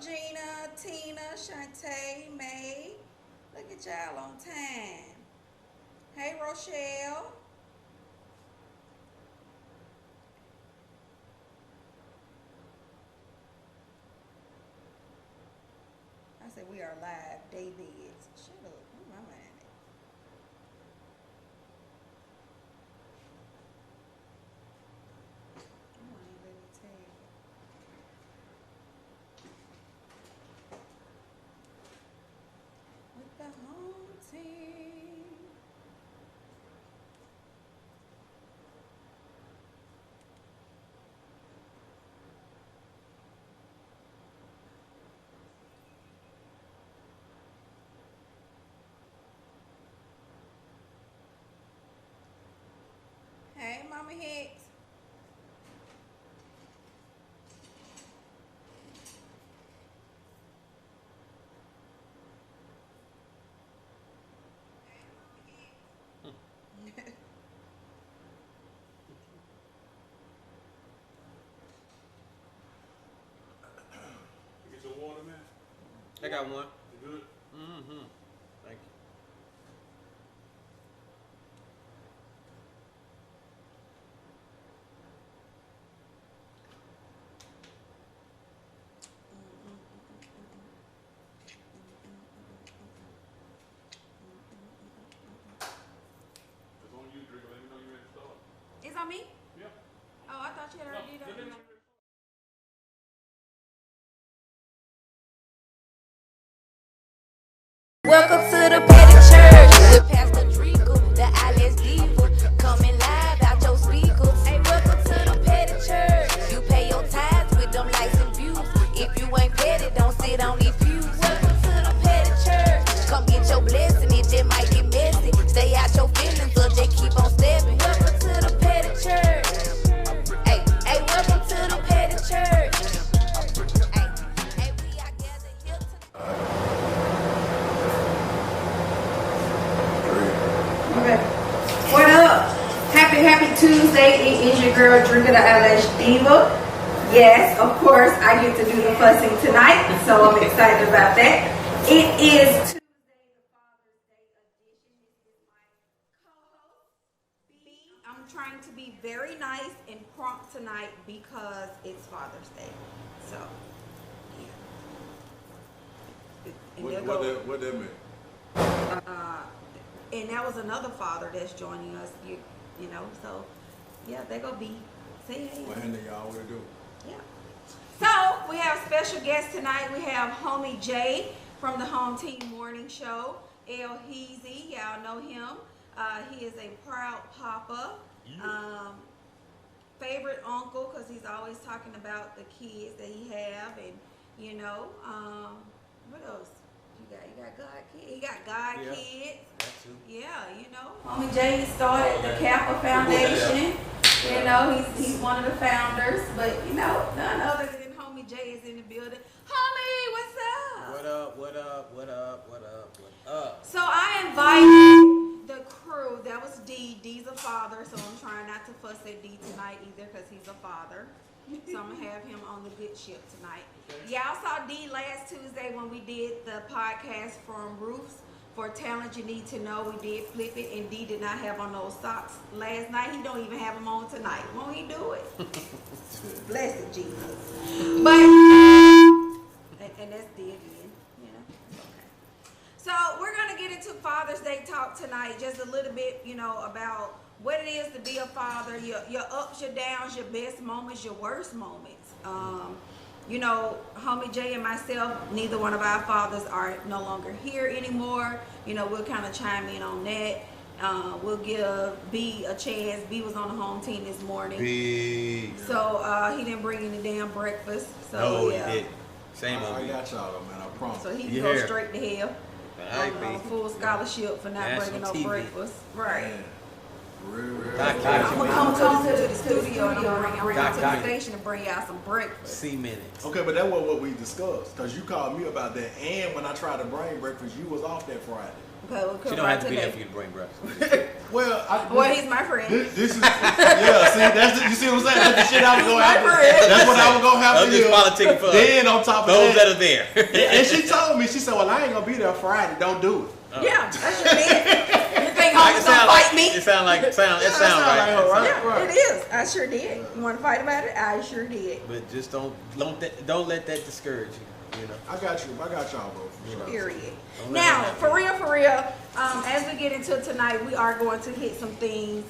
Gina, Tina, Shantae, May. Look at y'all on time. Hey, Rochelle. I said we are live. David. Shut up. Who am I mind at? Come on, let me tag. With the home team. Hey, Mama Hicks. You get your water, man? I got one. You good? Mm-hmm. Thank you. It's on you, Drinker. Let me know you ready to start. It's on me? Yeah. Oh, I thought you had No, already did let me that. know you ready to start. Welcome to the Petty Church with Pastor Drinkle, the Alice Diva, coming live out your speakers. Hey, welcome to the Petty Church. You pay your tithes with them likes and views. If you ain't petty, don't sit on these pews. Welcome to the Petty Church. Come get your blessing, it just might get messy. Stay out your feelings or just keep on stepping. Welcome to the Petty Church. Hey, hey, welcome to the Petty Church. Hey, hey, we are gathered here tonight. Okay. What up? Happy Tuesday. It is your girl, Drinker the Eyelash Diva. Yes, of course, I get to do the fussing tonight, so I'm excited about that. It is Tuesday, the Father's Day edition. This is my co-host, B. I'm trying to be very nice and prompt tonight because it's Father's Day. So, yeah. And there go- What that mean? and that was another father that's joining us. You know, so yeah, they go be. Say hey. What handle y'all want to do? Yeah. So we have special guests tonight. We have homie Jay from the Home Team Morning Show. El Heezy, y'all know him. He is a proud papa. Favorite uncle because he's always talking about the kids that he have, and you know, what else? You got God kids. He got God Yeah. kids. That too. Yeah, you know. Homie Jay started the Kappa Foundation. You know, he's one of the founders, but you know, none other than Homie Jay is in the building. Homie, what's up? What up? What up? What up? What up? What up? So I invited the crew. That was D. D's a father, so I'm trying not to fuss at D tonight either because he's a father. So I'm gonna have him on the good ship tonight. Okay. Y'all saw D last Tuesday when we did the podcast from Roofs for Talent You Need to Know. We did flip it, and D did not have on those socks last night. He don't even have them on tonight. Won't he do it? Blessed Jesus. But and that's D again, you know. It's okay. So we're gonna get into Father's Day talk tonight, just a little bit, you know, about what it is to be a father, your ups, your downs, your best moments, your worst moments. You know, homie Jay and myself, neither one of our fathers are no longer here anymore. You know, we'll kind of chime in on that. We'll give B a chance. B was on the home team this morning. Big. So he didn't bring any damn breakfast. So No, yeah. he did. Same I old. got y'all, man. I promise. So he can You go hear? straight to hell Alright, on B. full scholarship for not National bringing no TV. breakfast. Right. Man, real. I'm gonna come to the studio and I'm gonna bring y'all to the Document. station and bring y'all some breakfast. C minutes. Okay, but that was what we discussed. Because you called me about that. And when I tried to bring breakfast, you was off that Friday. Okay, we'll come She don't right have to be there for today. you to bring breakfast. Well, He's my friend. This is, yeah, see, you see what I'm saying? That's the shit I was going to have to, friend. that's what I was going to have I'm to just do. politicking for Then on top of those that that, are there. and she told me, she said, well, I ain't going to be there Friday. Don't do it. Yeah, that's your man. You think It homies sound gonna like fight me? it sound like it sound Yeah, right. like her, right? Yeah, it is. I sure did. You want to fight about it? I sure did. But just don't let that discourage you. You know. I got you. I got y'all, bro. For sure. Period. Don't let Now, it happen. for real, as we get into tonight, we are going to hit some things.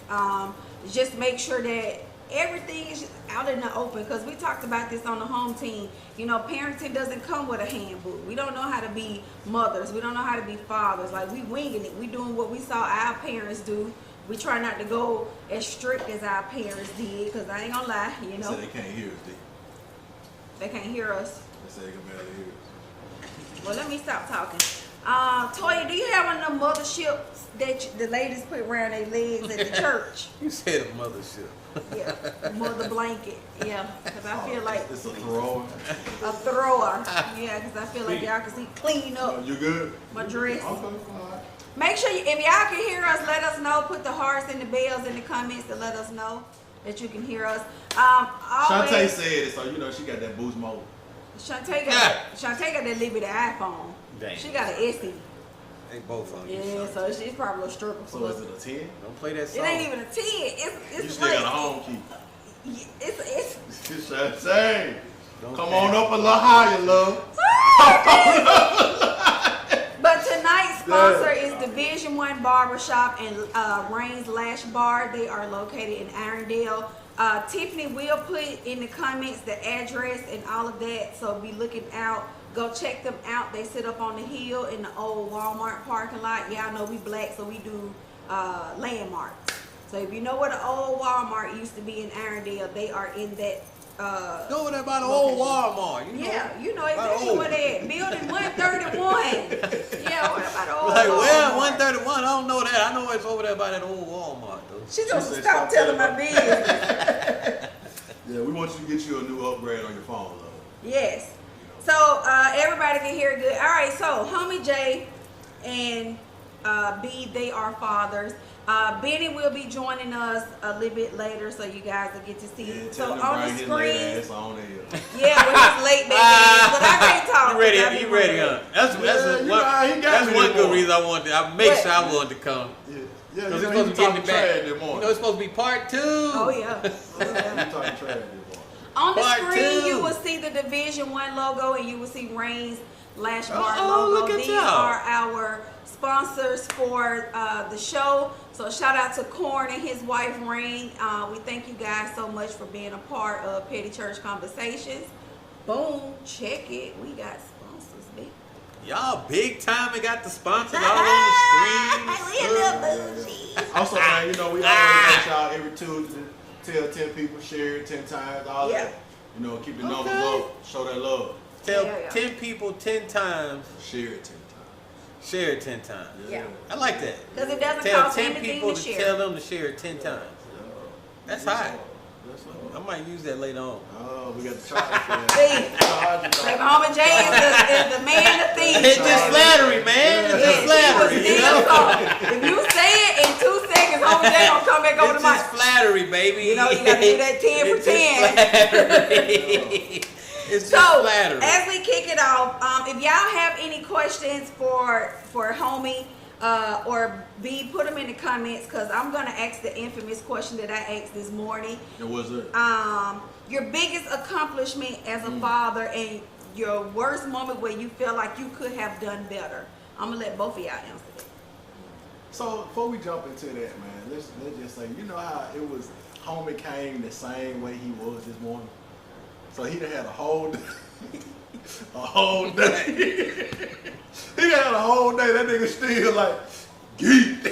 Just make sure that everything is out in the open, because we talked about this on the home team. You know, parenting doesn't come with a handbook. We don't know how to be mothers. We don't know how to be fathers. Like, we winging it. We doing what we saw our parents do. We try not to go as strict as our parents did, because I ain't gonna lie, you They know, said they can't hear us, D. they can't hear us. They said they can barely hear us. Well, let me stop talking. Toya, do you have one of them motherships that the ladies put around their legs at the church? You said a mothership. Yeah, mother blanket. Yeah, because I feel like It's a thrower. a thrower. Yeah, because I feel like y'all can see clean up You good? my dress. Okay, fine. Make sure, if y'all can hear us, let us know. Put the hearts and the bells in the comments to let us know that you can hear us. Shantae Always, said it, so you know she got that boost mode. Shantae got that little bit of iPhone. Dang. She got an Essie. They both on you. Yeah, son. so she's probably a stripper. So for is us. it a 10? Don't play that It song. ain't even a 10. You It's still like, got a home key. it's Shantae, Don't come care. on up a little higher, love. But tonight's sponsor is Division 1 Barbershop and Rains Lash Bar. They are located in Irondale. Tiffany will put in the comments the address and all of that, so be looking out. Go check them out. They sit up on the hill in the old Walmart parking lot. Y'all know we black, so we do landmarks. So if you know where the old Walmart used to be in Irondale, they are in that. Go over there by the old Walmart. You know? Yeah, you know By the exactly old- where they at. Building 131. Yeah, what about the old Like, well, Walmart? 131. I don't know that. I know it's over there by that old Walmart though. She's gonna said, stop "Stop telling my telling business. Yeah, we want you to get you a new upgrade on your phone, love. Yes. So everybody can hear good. All right. So homie J and B, they are fathers. Benny will be joining us a little bit later, so you guys will get to see. Yeah, So tell him on to the bring his late screen, ass on there. yeah, with his late baby, but I can't talk. You ready? 'cause I be You ready, running. huh? That's Yeah, you one. right, he got That's me one that good morning. reason I wanted. I make What? sure I wanted to come Yeah, because you it's know, supposed he to be getting talking it trash back. this You morning. know, it's supposed to be part 2. Oh yeah. You talking trash this morning. On the Part screen, 2. you will see the Division 1 logo, and you will see Rains Lash Bar Oh, logo. look at These y'all. are our sponsors for the show. So shout out to Corn and his wife Rain. We thank you guys so much for being a part of Petty Church Conversations. Boom, check it. We got sponsors, big. Y'all big time and got the sponsors all on the We screen. a little bougie. Also, man, you know, we always ask y'all every Tuesday, tell 10 people, share it 10 times, all Yeah. that. You know, keep the numbers Okay. up, show that love. Tell Yeah. 10 people 10 times. Share it 10 times. Share it 10 times. Yeah. I like that. Because it doesn't Tell cost 10 anything people to to share. tell them to share it 10 times. That's hot. That's I love. might use that later on. Oh, we got the charge for that. See, Charge, baby, dog. Homie J is the man of things. It's just flattery, man. It's just flattery. You know? If you say it in 2 seconds, Homie J gonna come back over It's the mic. just flattery, baby. You know, you gotta do that 10 for It's just 10. flattery. It's just So, flattery. as we kick it off, if y'all have any questions for homie or B, put them in the comments, because I'm gonna ask the infamous question that I asked this morning. And what's it? Your biggest accomplishment as a father and your worst moment where you feel like you could have done better. I'm gonna let both of y'all answer that. So before we jump into that, man, let's just say, you know how it was, homie came the same way he was this morning. So he done had a whole day, a whole day. He done had a whole day. That nigga still like geek.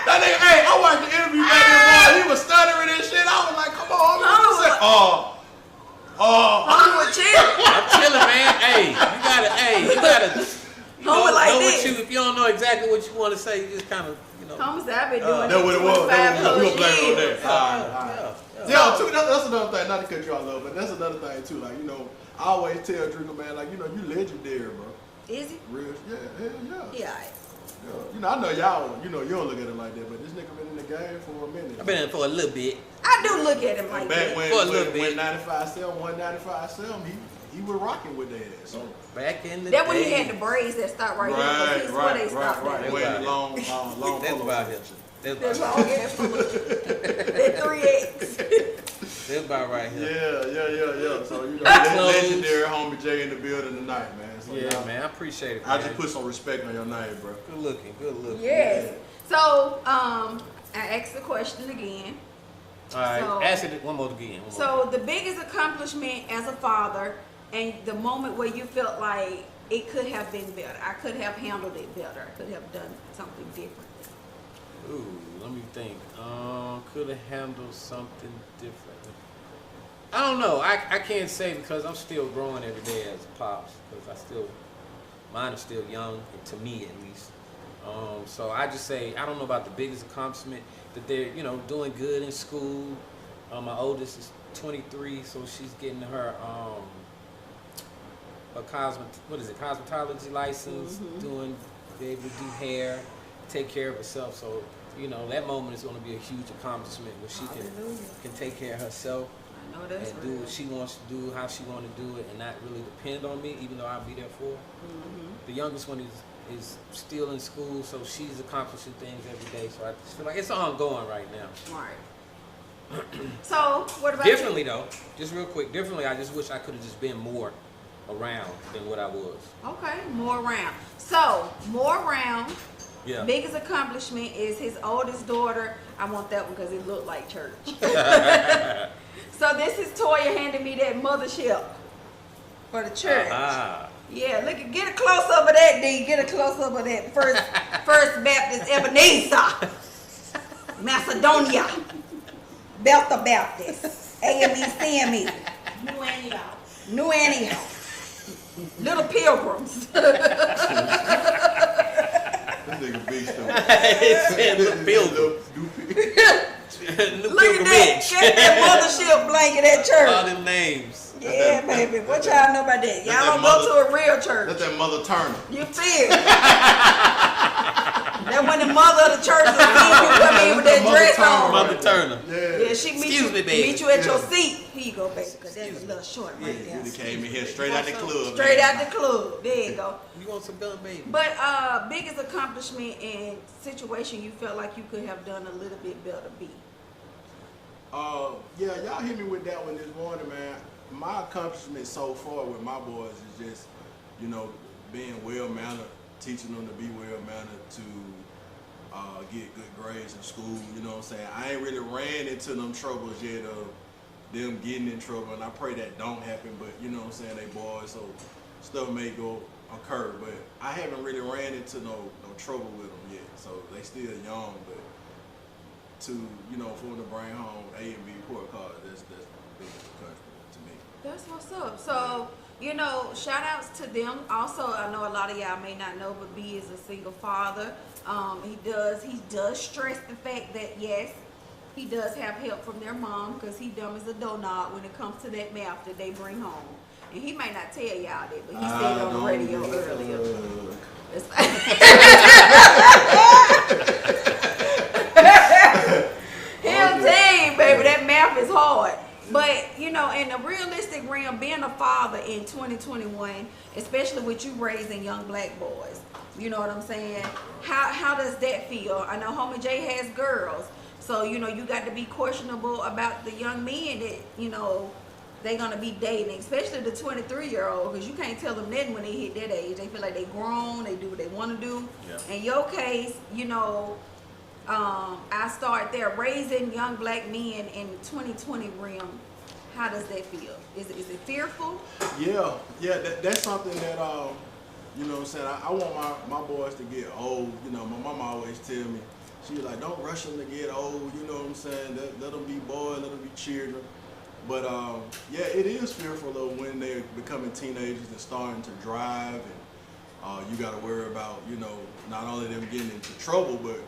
That nigga, hey, I watched the interview back there, boy. He was stuttering and shit. I was like, come on, homie. Homie would chill. I'm chilling, man. You gotta Homie like know this. if you don't know exactly what you want to say, you just kind of, know. Homie said, I've been doing That's what it was. 25 That's what it was. plus We gonna blame it on years. that. All right. Yeah, too, that's another thing. Not to cut you off, love, but that's another thing too. Like, you know, I always tell Drinker, man, like, you know, you legendary, bro. Is it? Real, yeah, hell yeah. Yeah. Yeah. You know, I know y'all, you know, you don't look at it like that, but this nigga been in the game for a minute. I've been in for a little bit. I do look at him like Back that. when, For a little when bit. 95-7, he was rocking with their ass. So. Back in the That day. when he had the braids that stop right, here. 'Cause he's where they stop right. at. Way That's long, long That's polo about shit. it. That's That's about long ass full of that 3X. That's about right here. Yeah. So, you know, Clothes. legendary homie Jay in the building tonight, man. So, Yeah, y'all- man. I appreciate it. I man. just put some respect on your name, bro. Good looking. Good looking. Yes. So, I asked the question again. All right. So- Ask it one more again. One more. So, the biggest accomplishment as a father, and the moment where you felt like it could have been better, I could have handled it better, I could have done something different. Ooh, let me think. Could have handled something differently. I don't know. I can't say because I'm still growing every day as a pops. Because mine is still young, to me at least. So I just say I don't know about the biggest accomplishment that they're doing good in school. My oldest is 23, so she's getting her a cosmetology license, be able to do hair, take care of herself. So that moment is going to be a huge accomplishment where she can take care of herself I know that's and do real. what she wants to do, how she want to do it, and not really depend on me, even though I'll be there for her. The youngest one is still in school, so she's accomplishing things every day. So I just feel like it's ongoing right now. Right. So, what about Differently though, just real quick, I just wish I could have just been more around than what I was. you? Okay, more round. So, more round. Yeah. Biggest accomplishment is his oldest daughter. I want that one because it looked like church. So this is Toya handing me that mothership for the church. Yeah, get a close up of that, D. Get a close up of that First Baptist Ebenezer, Macedonia, Bethel Baptist, AME, CME, New Antioch, Little Pilgrims. This nigga big stuff. It said the builder. Look at that. Get that mothership blanket at All church. them names. Yeah, baby. What y'all know about that? Y'all that don't go to a real church. That's that Mother Turner. You feel? That when the mother of the church will see you come in with that Mother dress Turner. on. Mother Turner. Yeah, she meet Excuse you, me, baby. meet you at your Yeah. seat. Here you go, baby, because that's a little short right You there. just came in here straight out the club. Straight man. out the club. There you go. You want some gun, baby? But biggest accomplishment and situation you felt like you could have done a little bit better, B. Yeah, y'all hit me with that one this morning, man. My accomplishment so far with my boys is just, being well-mannered, teaching them to be well-mannered, to get good grades in school, you know what I'm saying? I ain't really ran into them troubles yet of them getting in trouble, and I pray that don't happen, but you know what I'm saying, they boys, so stuff may occur, but I haven't really ran into no trouble with them yet, so they still young, but to, for them to bring home A and B report cards, that's the biggest accomplishment to me. That's what's up. So, shout outs to them. Also, I know a lot of y'all may not know, but B is a single father. He does stress the fact that yes, he does have help from their mom because he dumb as a donut when it comes to that math that they bring home. And he may not tell y'all that, but he said it on the radio earlier. He'll tell you, baby, that math is hard. But, in the realistic realm, being a father in 2021, especially with you raising young black boys, you know what I'm saying? How does that feel? I know Homie J has girls, so, you got to be questionable about the young men that, they're going to be dating, especially the 23-year-old, because you can't tell them nothing when they hit that age. They feel like they grown, they do what they want to do. Yeah. In your case, I start there raising young black men in 2020 realm. How does that feel? Is it fearful? Yeah, that's something that you know what I'm saying. I want my boys to get old. My mama always tell me, she was like, don't rush them to get old. You know what I'm saying? Let them be boys, let them be children. But yeah, it is fearful of when they're becoming teenagers and starting to drive, and you got to worry about not only them getting into trouble, but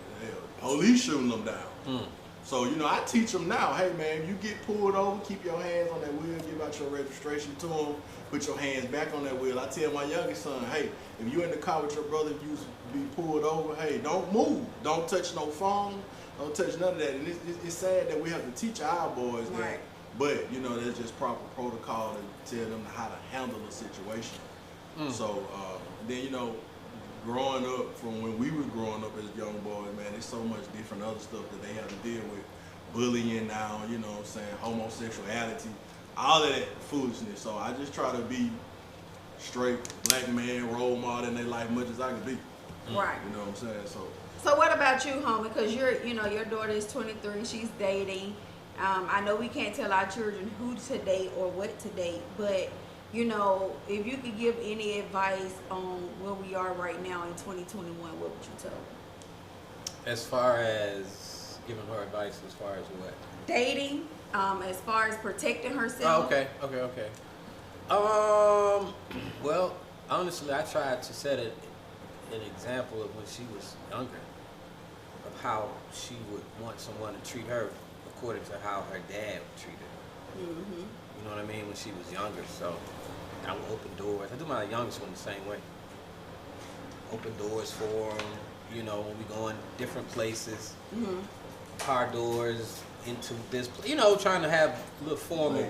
police shooting them down. So, you know, I teach them now, hey man, you get pulled over, keep your hands on that wheel, give out your registration to them, put your hands back on that wheel. I tell my youngest son, hey, if you in the car with your brother, if you be pulled over, hey, don't move. Don't touch no phone. Don't touch none of that. And it's sad that we have to teach our boys that. Right. But, you know, there's just proper protocol to tell them how to handle the situation. So, then, you know, growing up from when we were growing up as young boys, man, there's so much different other stuff that they have to deal with. Bullying now, you know what I'm saying, homosexuality, all of that foolishness. So I just try to be straight black man, role model in their life much as I can be. Right. You know what I'm saying? So what about you, homie? Because your daughter is 23, she's dating. I know we can't tell our children who to date or what to date, but you know, if you could give any advice on where we are right now in 2021, what would you tell them? As far as giving her advice, as far as what? Dating, as far as protecting herself. Oh, okay. Well, honestly, I tried to set an example of when she was younger, of how she would want someone to treat her according to how her dad would treat her. Mm-hmm. You know what I mean? When she was younger, so I would open doors. I do my youngest one the same way. Open doors for them. You know, when we go in different places, car doors into this, you know, trying to have a little formal,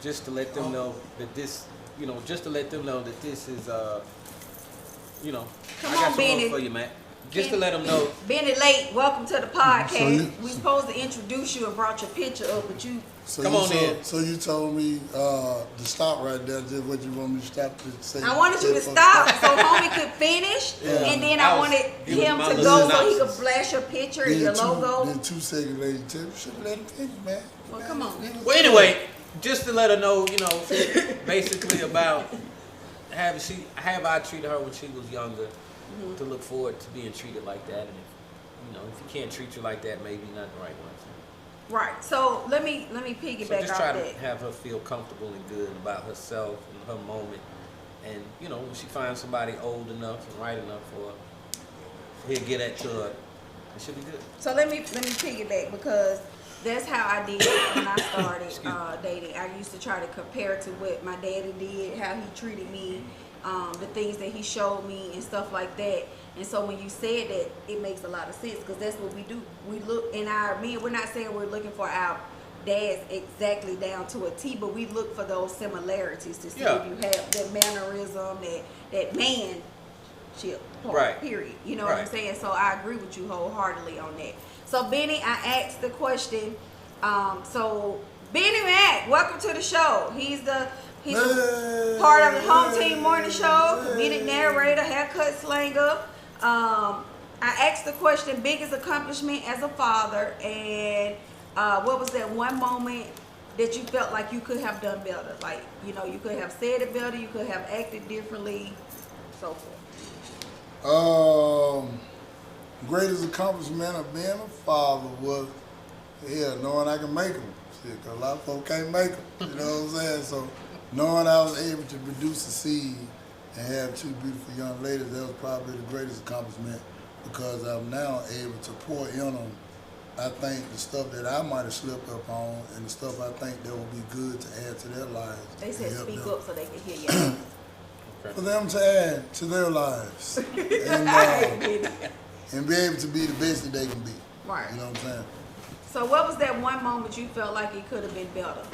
just to let them know that this, you know, just to let them know that this is, you know, Come I got on, some Benny. room for you, man. Just to let them know. Benny Late, welcome to the podcast. So we supposed to introduce you and brought your picture up, but you Come on in. So you told me to stop right there. Just what you want me to stop to say? I wanted you to stop so homie could finish, and then I wanted him to go so he could flash your picture and your logo. Then 2 seconds later, you should have let him finish, man. Well, come on. Well, anyway, just to let her know, you know, basically about have I treated her when she was younger, to look forward to being treated like that, and if he can't treat you like that, maybe not the right one. Right. So let me piggyback So just off try that. to have her feel comfortable and good about herself and her moment, and when she finds somebody old enough and right enough for her, he'll get that to her. It should be good. So let me piggyback because that's how I did when I started dating. I used to try to compare to what my daddy did, how he treated me, the things that he showed me and stuff like that. And so when you said that, it makes a lot of sense because that's what we do. We look in we're not saying we're looking for our dads exactly down to a T, but we look for those similarities to see if you have that mannerism, that manship part, Right. period. You know what I'm saying? So I agree with you wholeheartely on that. So Benny, I asked the question. So Benny Mac, welcome to the show. He's a part of the Home Team Morning Show, comedic narrator, haircut slanger. I asked the question, biggest accomplishment as a father, and what was that one moment that you felt like you could have done better? Like, you could have said it better, you could have acted differently, so forth. Greatest accomplishment of being a father was, knowing I can make them. Because a lot of folks can't make them. You know what I'm saying? So knowing I was able to produce a seed and have 2 beautiful young ladies, that was probably the greatest accomplishment because I'm now able to pour in them, I think, the stuff that I might have slipped up on and the stuff I think that would be good to add to their lives. They said and help speak them. up so they can hear you. For them to add to their lives and be able to be the best that they can be. Right. You know what I'm saying? So what was that one moment you felt like it could have been better?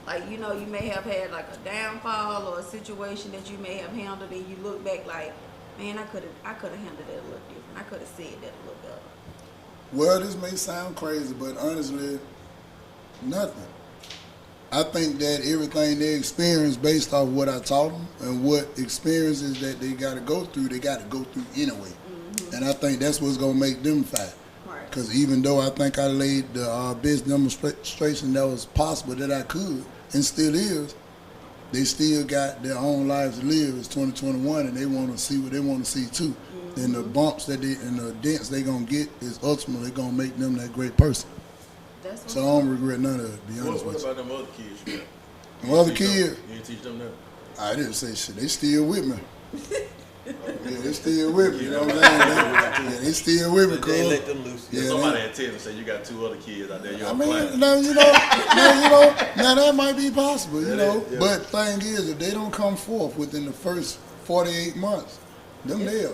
Like, you may have had like a downfall or a situation that you may have handled and you look back like, man, I could have handled that a little different. I could have said that a little better. Well, this may sound crazy, but honestly, nothing. I think that everything they experience based off what I taught them and what experiences that they got to go through anyway. Mm-hmm. And I think that's what's going to make them fight. Right. Because even though I think I laid the best demonstration that was possible that I could, and still is, they still got their own lives to live. It's 2021, and they want to see what they want to see too. Mm-hmm. And the bumps and the dents they gonna get is ultimately gonna make them that great person. So I don't regret none of it. To be honest with you. What about them other kids you got? Them other kids, You didn't teach them that? I didn't say shit. They still with me. Yeah, they still with me. You know what I'm saying? They still with me, They cuz. let them loose. Yeah, Somebody had texted and said you got 2 other kids out there. You're I playing. mean, now now that might be possible, you know. Yeah. But thing is, if they don't come forth within the first 48 months, them there.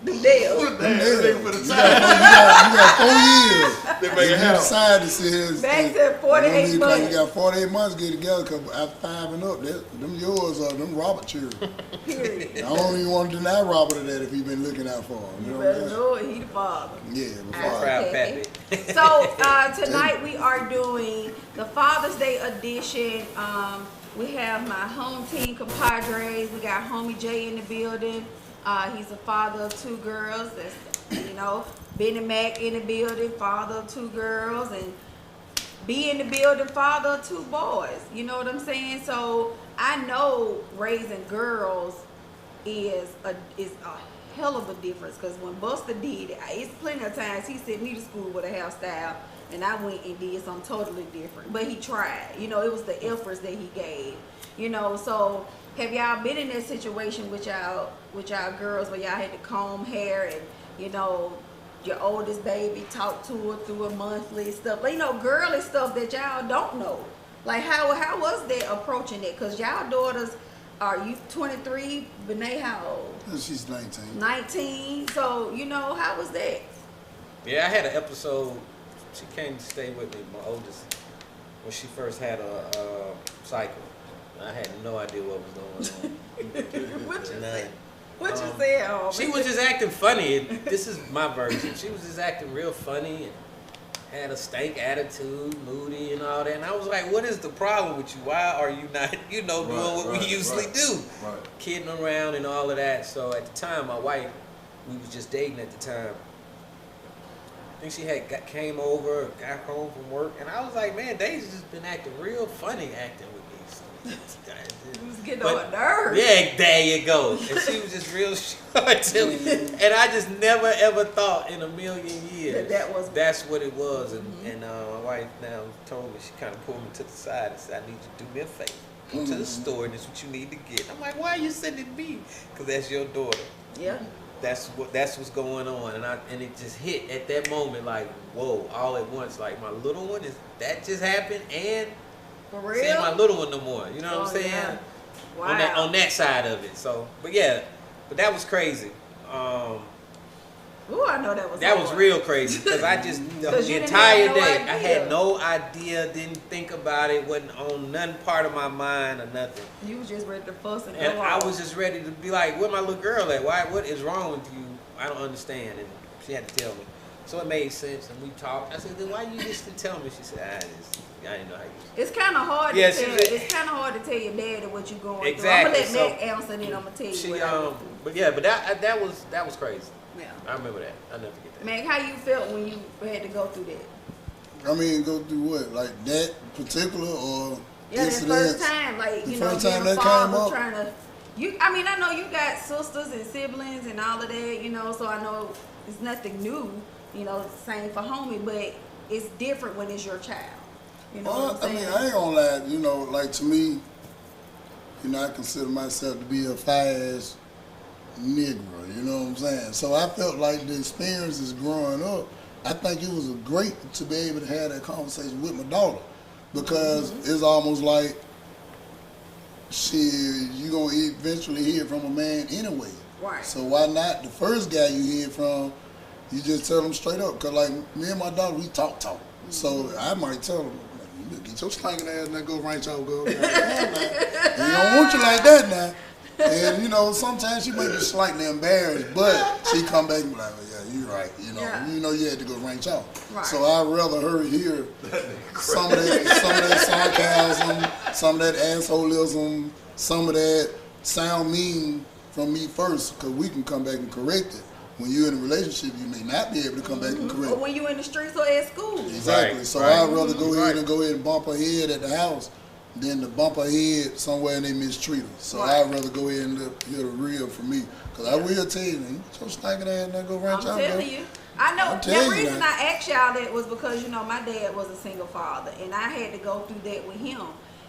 The deal. Them there. You got 4 years. They make it You happen. decide to sit here and Back say, to 48 you months. got 48 months to get together, because after 5 and up, them yours are them Robert children. Period. I don't even want to deny Robert that if he been looking out for him. You You know what I'm better saying? know it. He the father. Yeah, I- before Proud Okay. Pappy. So tonight we are doing the Father's Day edition. We have my home team compadres. We got homie Jay in the building. He's a father of 2 girls. That's, you know, Benny Mac in the building, father of 2 girls, and B in the building, father of 2 boys. You know what I'm saying? So I know raising girls is a hell of a difference, because when Buster did it, it's plenty of times he sent me to school with a hairstyle and I went and did something totally different, but he tried. You know, it was the efforts that he gave, you know. So have y'all been in that situation with y'all girls where y'all had to comb hair and, you know, your oldest baby talk to her through a monthly stuff, like, you know, girly stuff that y'all don't know? Like, how was that approaching it? Because y'all daughters, are you 23? Benet, how old? She's 19. 19. So, you know, how was that? Yeah, I had an episode. She came to stay with me, my oldest, when she first had a cycle. I had no idea what was going on. What you None. say? What you said? Oh, She was just acting funny. This is my version. She was just acting real funny and had a stank attitude, moody and all that. And I was like, what is the problem with you? Why are you not, you know, doing what we usually do? Right. Kidding around and all of that. So at the time, my wife, we was just dating at the time. I think she had came over, got home from work, and I was like, man, Daisy's just been acting real funny acting with me. You was getting on nerves. Yeah, there you go. And she was just real short to me. And I just never ever thought in a million years that's what it was. And my wife now told me, she kind of pulled me to the side and said, I need you to do me a favor. Go to the store and this is what you need to get. I'm like, why are you sending me? Because that's your daughter. Yeah. That's what's going on, and it just hit at that moment, like, whoa, all at once. Like, my little one, that just happened, and For real? seeing my little one no more. You know what I'm saying? Yeah. Wow. On that side of it. So, but that was crazy. Ooh, I know that was. That was hard. real crazy because I just the 'Cause you didn't entire have no day idea. I had no idea, didn't think about it, wasn't on none part of my mind or nothing. You was just ready to fuss and And go I off. was just ready to be like, where my little girl at? What is wrong with you? I don't understand. And she had to tell me. So it made sense, and we talked. I said, then why you just didn't tell me? She said, I didn't know how you. It's kind of hard Yeah, to she tell. was- It's kind of hard to tell your daddy what you're going Exactly, through. I'm gonna let so- Mac answer, and then I'm gonna tell you She what I went through. but yeah, but that was crazy. Yeah. I remember that. I'll never forget that. Mac, how you felt when you had to go through that? I mean, go through what? Like that particular or Yeah, that incidents? first time, like, The you know, first being time a that came father, up? trying to. I mean, I know you got sisters and siblings and all of that, you know, so I know it's nothing new, you know, same for homie, but it's different when it's your child. You know what I'm I mean, saying? I ain't gonna lie. You know, like to me, you know, I consider myself to be a fast nigga. You know what I'm saying? So I felt like the experiences growing up, I think it was great to be able to have that conversation with my daughter, because it's almost like you gonna eventually hear from a man anyway. Right. So why not the first guy you hear from? You just tell them straight up, cause like me and my daughter, we talk. So I might tell them, get your stinking ass and go right y'all go. You don't want you like that now. And you know, sometimes she may be slightly embarrassed, but she come back and be like, oh, yeah, you're right. Yeah. You know you had to go rank out. Right. So I'd rather her hear some of that sarcasm, some of that assholeism, some of that sound mean from me first, because we can come back and correct it. When you're in a relationship, you may not be able to come back and correct Or it. when you in the streets or at school. Exactly. Right, So right. I'd rather go ahead and bump her head at the house than to bump her head somewhere and they mistreat her. So Right. I'd rather go ahead and hear the real from me. Because I will tell you, man, you get your stinking ass and go I'm ranch out. telling you. I know I'm telling the you reason that. I asked y'all that was because, you know, my dad was a single father and I had to go through that with him.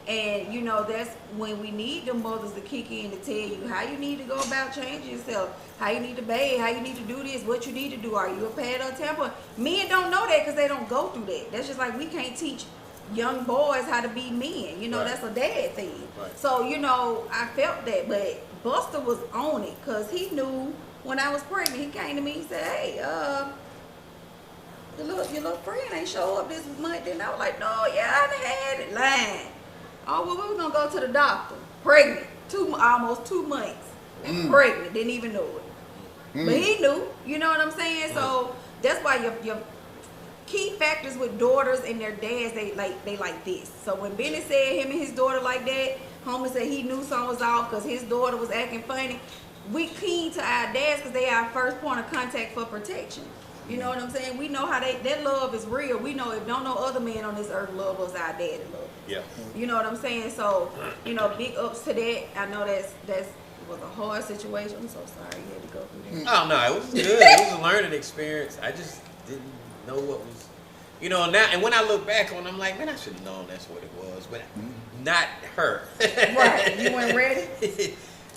And you know, that's when we need the mothers to kick in to tell you how you need to go about changing yourself, how you need to bathe, how you need to do this, what you need to do. Are you a pad or tampon? Men don't know that because they don't go through that. That's just like we can't teach young boys how to be men. You know, Right. that's a dad thing. Right. So, you know, I felt that, but Buster was on it because he knew when I was pregnant. He came to me and said, hey, your little friend ain't show up this month. And I was like, no, yeah, I done had it. Lying. Oh, well, we were going to go to the doctor. Pregnant. Almost 2 months. And pregnant. Didn't even know it. But he knew. You know what I'm saying? So that's why your key factors with daughters and their dads, they like this. So when Benny said him and his daughter like that, Homer said he knew something was off because his daughter was acting funny. We keen to our dads because they our first point of contact for protection. You know what I'm saying? We know how that love is real. We know if don't know other men on this earth love us, our daddy love us. Yeah. You know what I'm saying? So, you know, big ups to that. I know that's was a hard situation. I'm so sorry you had to go through that. Oh no, it was good. It was a learning experience. I just didn't know what was, you know. Now and when I look back on, it, I'm like, man, I should have known that's what it was, but not her. Right? You weren't ready.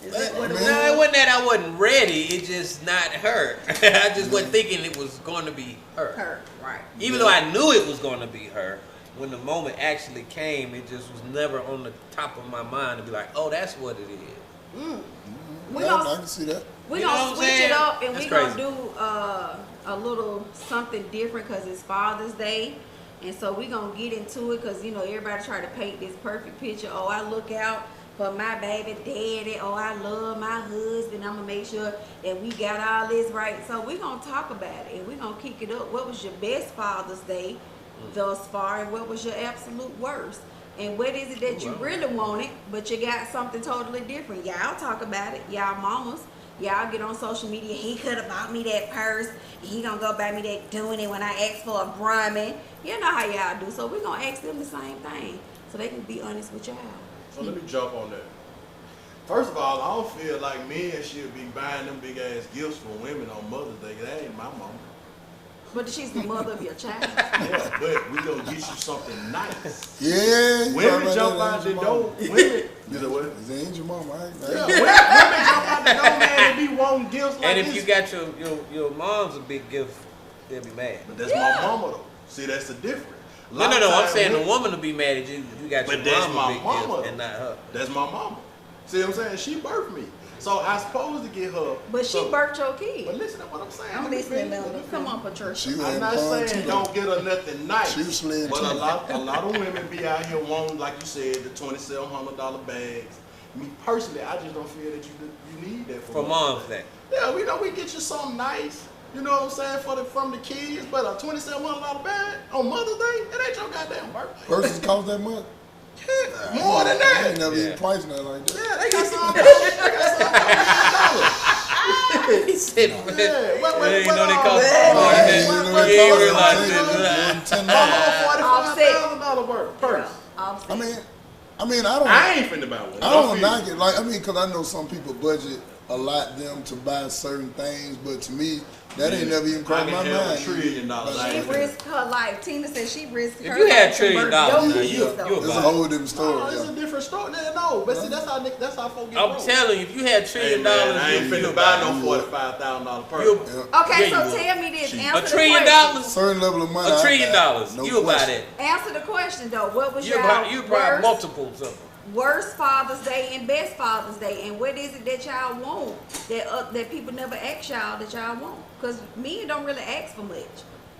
Is that what it was? No, it wasn't that I wasn't ready. It just not her. I just wasn't thinking it was going to be her. Her, right? Even though I knew it was going to be her, when the moment actually came, it just was never on the top of my mind to be like, oh, that's what it is. We Yeah, gonna- I can see that. We're You know what gonna I'm switch saying? it up and That's we're gonna crazy. do a little something different because it's Father's Day. And so we're gonna get into it because, you know, everybody try to paint this perfect picture. Oh, I look out for my baby daddy. Oh, I love my husband. I'm gonna make sure that we got all this right. So we're gonna talk about it and we're gonna kick it up. What was your best Father's Day thus far and what was your absolute worst? And what is it that you really wanted, but you got something totally different? Y'all talk about it. Y'all mamas. Y'all get on social media. He could have bought me that purse. He gonna go buy me that doing it when I ask for a Brahmin. You know how y'all do. So we're gonna ask them the same thing so they can be honest with y'all. So let me jump on that. First of all, I don't feel like men should be buying them big ass gifts for women on Mother's Day. That ain't my mama. But she's the mother of your child. Yeah, but we gonna get you something nice. Yeah. you Women right jump about out that, the ain't your door. mama. Women, you know what? Is that ain't your mama? I ain't Yeah, women jump out the door, man, and be wanting gifts like And if this. you got your mom's a big gift, they'll be mad. But that's my mama though. See, that's the difference. A No, lot of I'm times saying the women- woman will be mad at you if you got But your that's mom my a big mama. gift and not her. That's my mama. See what I'm saying? She birthed me. So I supposed to get her. But she so- birthed your But kid. listen to what I'm saying. I'm Let me listening, finish, let me Linda. Come finish. on, Patricia. She was I'm having not fun saying too. don't get her nothing nice. She was slaying but too. a lot of women be out here wanting, like you said, the $2,700 bags. Me personally, I just don't feel that you need that For Mom's Day. Yeah, we know we get you something nice. You know what I'm saying from the kids, but a $2,700 bag on Mother's Day, it ain't your goddamn birthday. Purses cost that much? More than I that. ain't never Yeah. even priced nothing like that. Yeah, they got some. They got some. He said, Yeah, what, Yeah, you know they all- cost what- more what- than- what- You what- know, Yeah, what- we realize what- that. what- $10. $45,000 purse. I mean, I don't. I ain't finna buy one. I don't knock it. Like, I mean, because I know some people budget a lot them to buy certain things, but to me, that ain't never even crossed my I can have mind. $1 trillion. I She ain't finna- risked her life. Tina said she risked If her you had life $1 trillion to birth now, your you kids, though. a It's a buy. whole different story. No, it's a different story. No, but see, that's how folks get I'm broke. telling you, if you had $1 Hey, trillion, man, I ain't you'll finna buy buy no you. $45,000 purse. You'll- Yeah. Okay, Yeah, so you tell me this. $1 Answer the trillion. question. Certain level of money. $1 I trillion. buy. No You'll buy question. that. Answer the question though. What was You your buy worst, multiples of them. worst Father's Day and best Father's Day, and what is it that y'all want that people never ask y'all that y'all want? Because men don't really ask for much.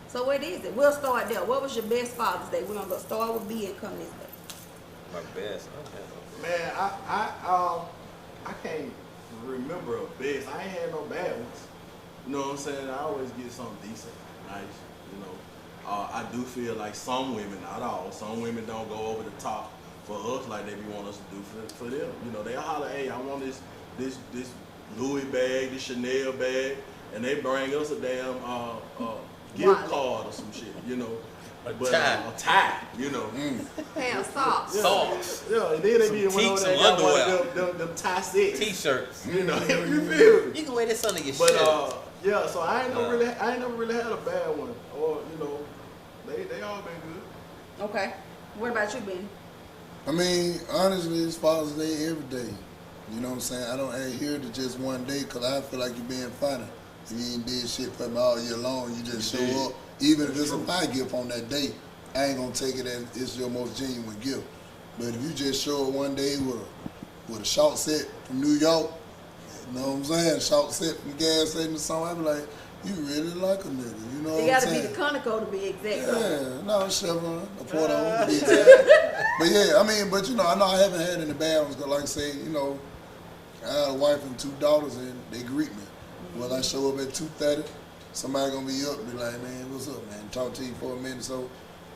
So what is it? We'll start there. What was your best Father's Day? We're gonna go start with B and come this way. My best. Man, I can't remember a best. I ain't had no bad ones. You know what I'm saying? I always get something decent, nice. You know, I do feel like some women, not all, some women don't go over the top for us like they be want us to do for them. You know, they holler, hey, I want this Louis bag, this Chanel bag, and they bring us a damn gift Wallet. card or some shit. You know, A but, tie. a tie. You know. Pair of socks. Yeah. Socks. Yeah, and then they be Some one over some there got one underwear. of them tie sets. T-shirts. You know, you feel me? You can wear this under your But shirt. yeah, so I ain't never really had a bad one. Or, you know, they all been good. Okay. What about you, Ben? I mean, honestly, it's Father's Day every day. You know what I'm saying? I don't adhere to just one day because I feel like you're being funny. If you ain't did shit for me all year long, you just show up. Even if it's a pie gift on that day, I ain't gonna take it as it's your most genuine gift. But if you just show up one day with a short set from New York, you know what I'm saying? Short set from the gas station or something, I be like, you really like a nigga. You know It what I'm gotta saying? be the Conoco to be exact. Yeah, no, Chevron, a Port on, to be exact. But yeah, I mean, but you know, I know I haven't had any bad ones, because like I say, you know, I had a wife and 2 daughters, and they greet me. Well, I show up at 2:30, somebody gonna be up and be like, man, what's up, man? Talk to you for a minute. So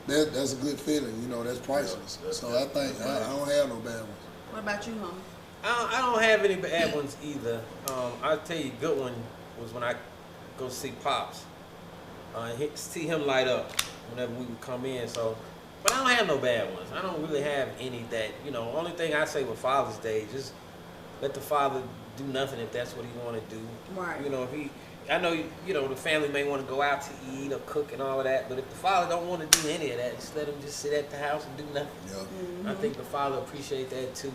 that's a good feeling, you know, that's priceless. So I think I don't have no bad ones. What about you, homie? I don't have any bad ones either. I'll tell you, a good one was when I go see Pops. See him light up whenever we would come in. So, but I don't have no bad ones. I don't really have any that, you know. Only thing I say with Father's Day, just let the father do nothing if that's what he want to do. Right. You know, if he, I know, you know, the family may want to go out to eat or cook and all of that, but if the father don't want to do any of that, just let him just sit at the house and do nothing. Yeah. I think the father appreciate that too.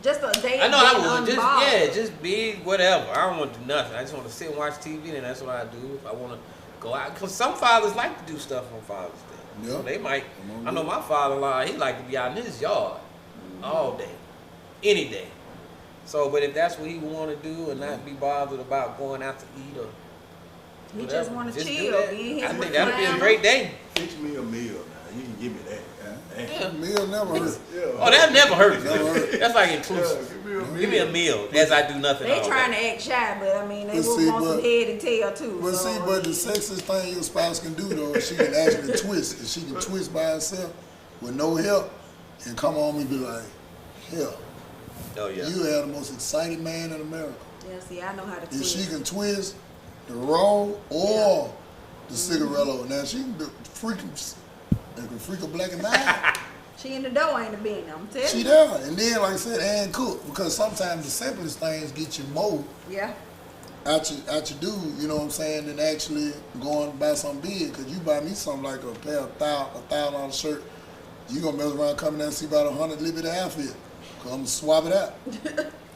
Just a day. I know I being would. Just unbothered. just be whatever. I don't want to do nothing. I just want to sit and watch TV, and that's what I do. If I want to go out, because some fathers like to do stuff on Father's Day. Yeah. So they might. I know my father-in-law. He like to be out in his yard all day, any day. So, but if that's what he want to do and not be bothered about going out to eat or He whatever, just want to do chill. that. Be in his I think that'd be a recliner. great day. Fix me a meal now. You can give me that. Yeah. Meal never hurt. Yeah. Oh, that never hurts. Never hurt. That's like Yeah, inclusive. give me a meal. Give me a meal as I do nothing. They all trying day. to act shy, but I mean, they But will see, want some but- head and tail too. But so, see, but the sexiest thing your spouse can do though is she can actually twist. If she can twist by herself with no help and come home and be like, hell, Oh yeah. you are the most exciting man in America. Yeah, see, I know how to If twist. she can twist the roll or the cigarillo, now she can do freak a black and white. She in the door ain't a bean. I'm telling She you. there, and then like I said, and cook, because sometimes the simplest things get you more Yeah. out your dude, you know what I'm saying, than actually going to buy something big. Because you buy me something like a pair of $1,000 shirt, you gonna mess around coming down and see about 100 little bit of outfit. Cause I'm gonna swap it out.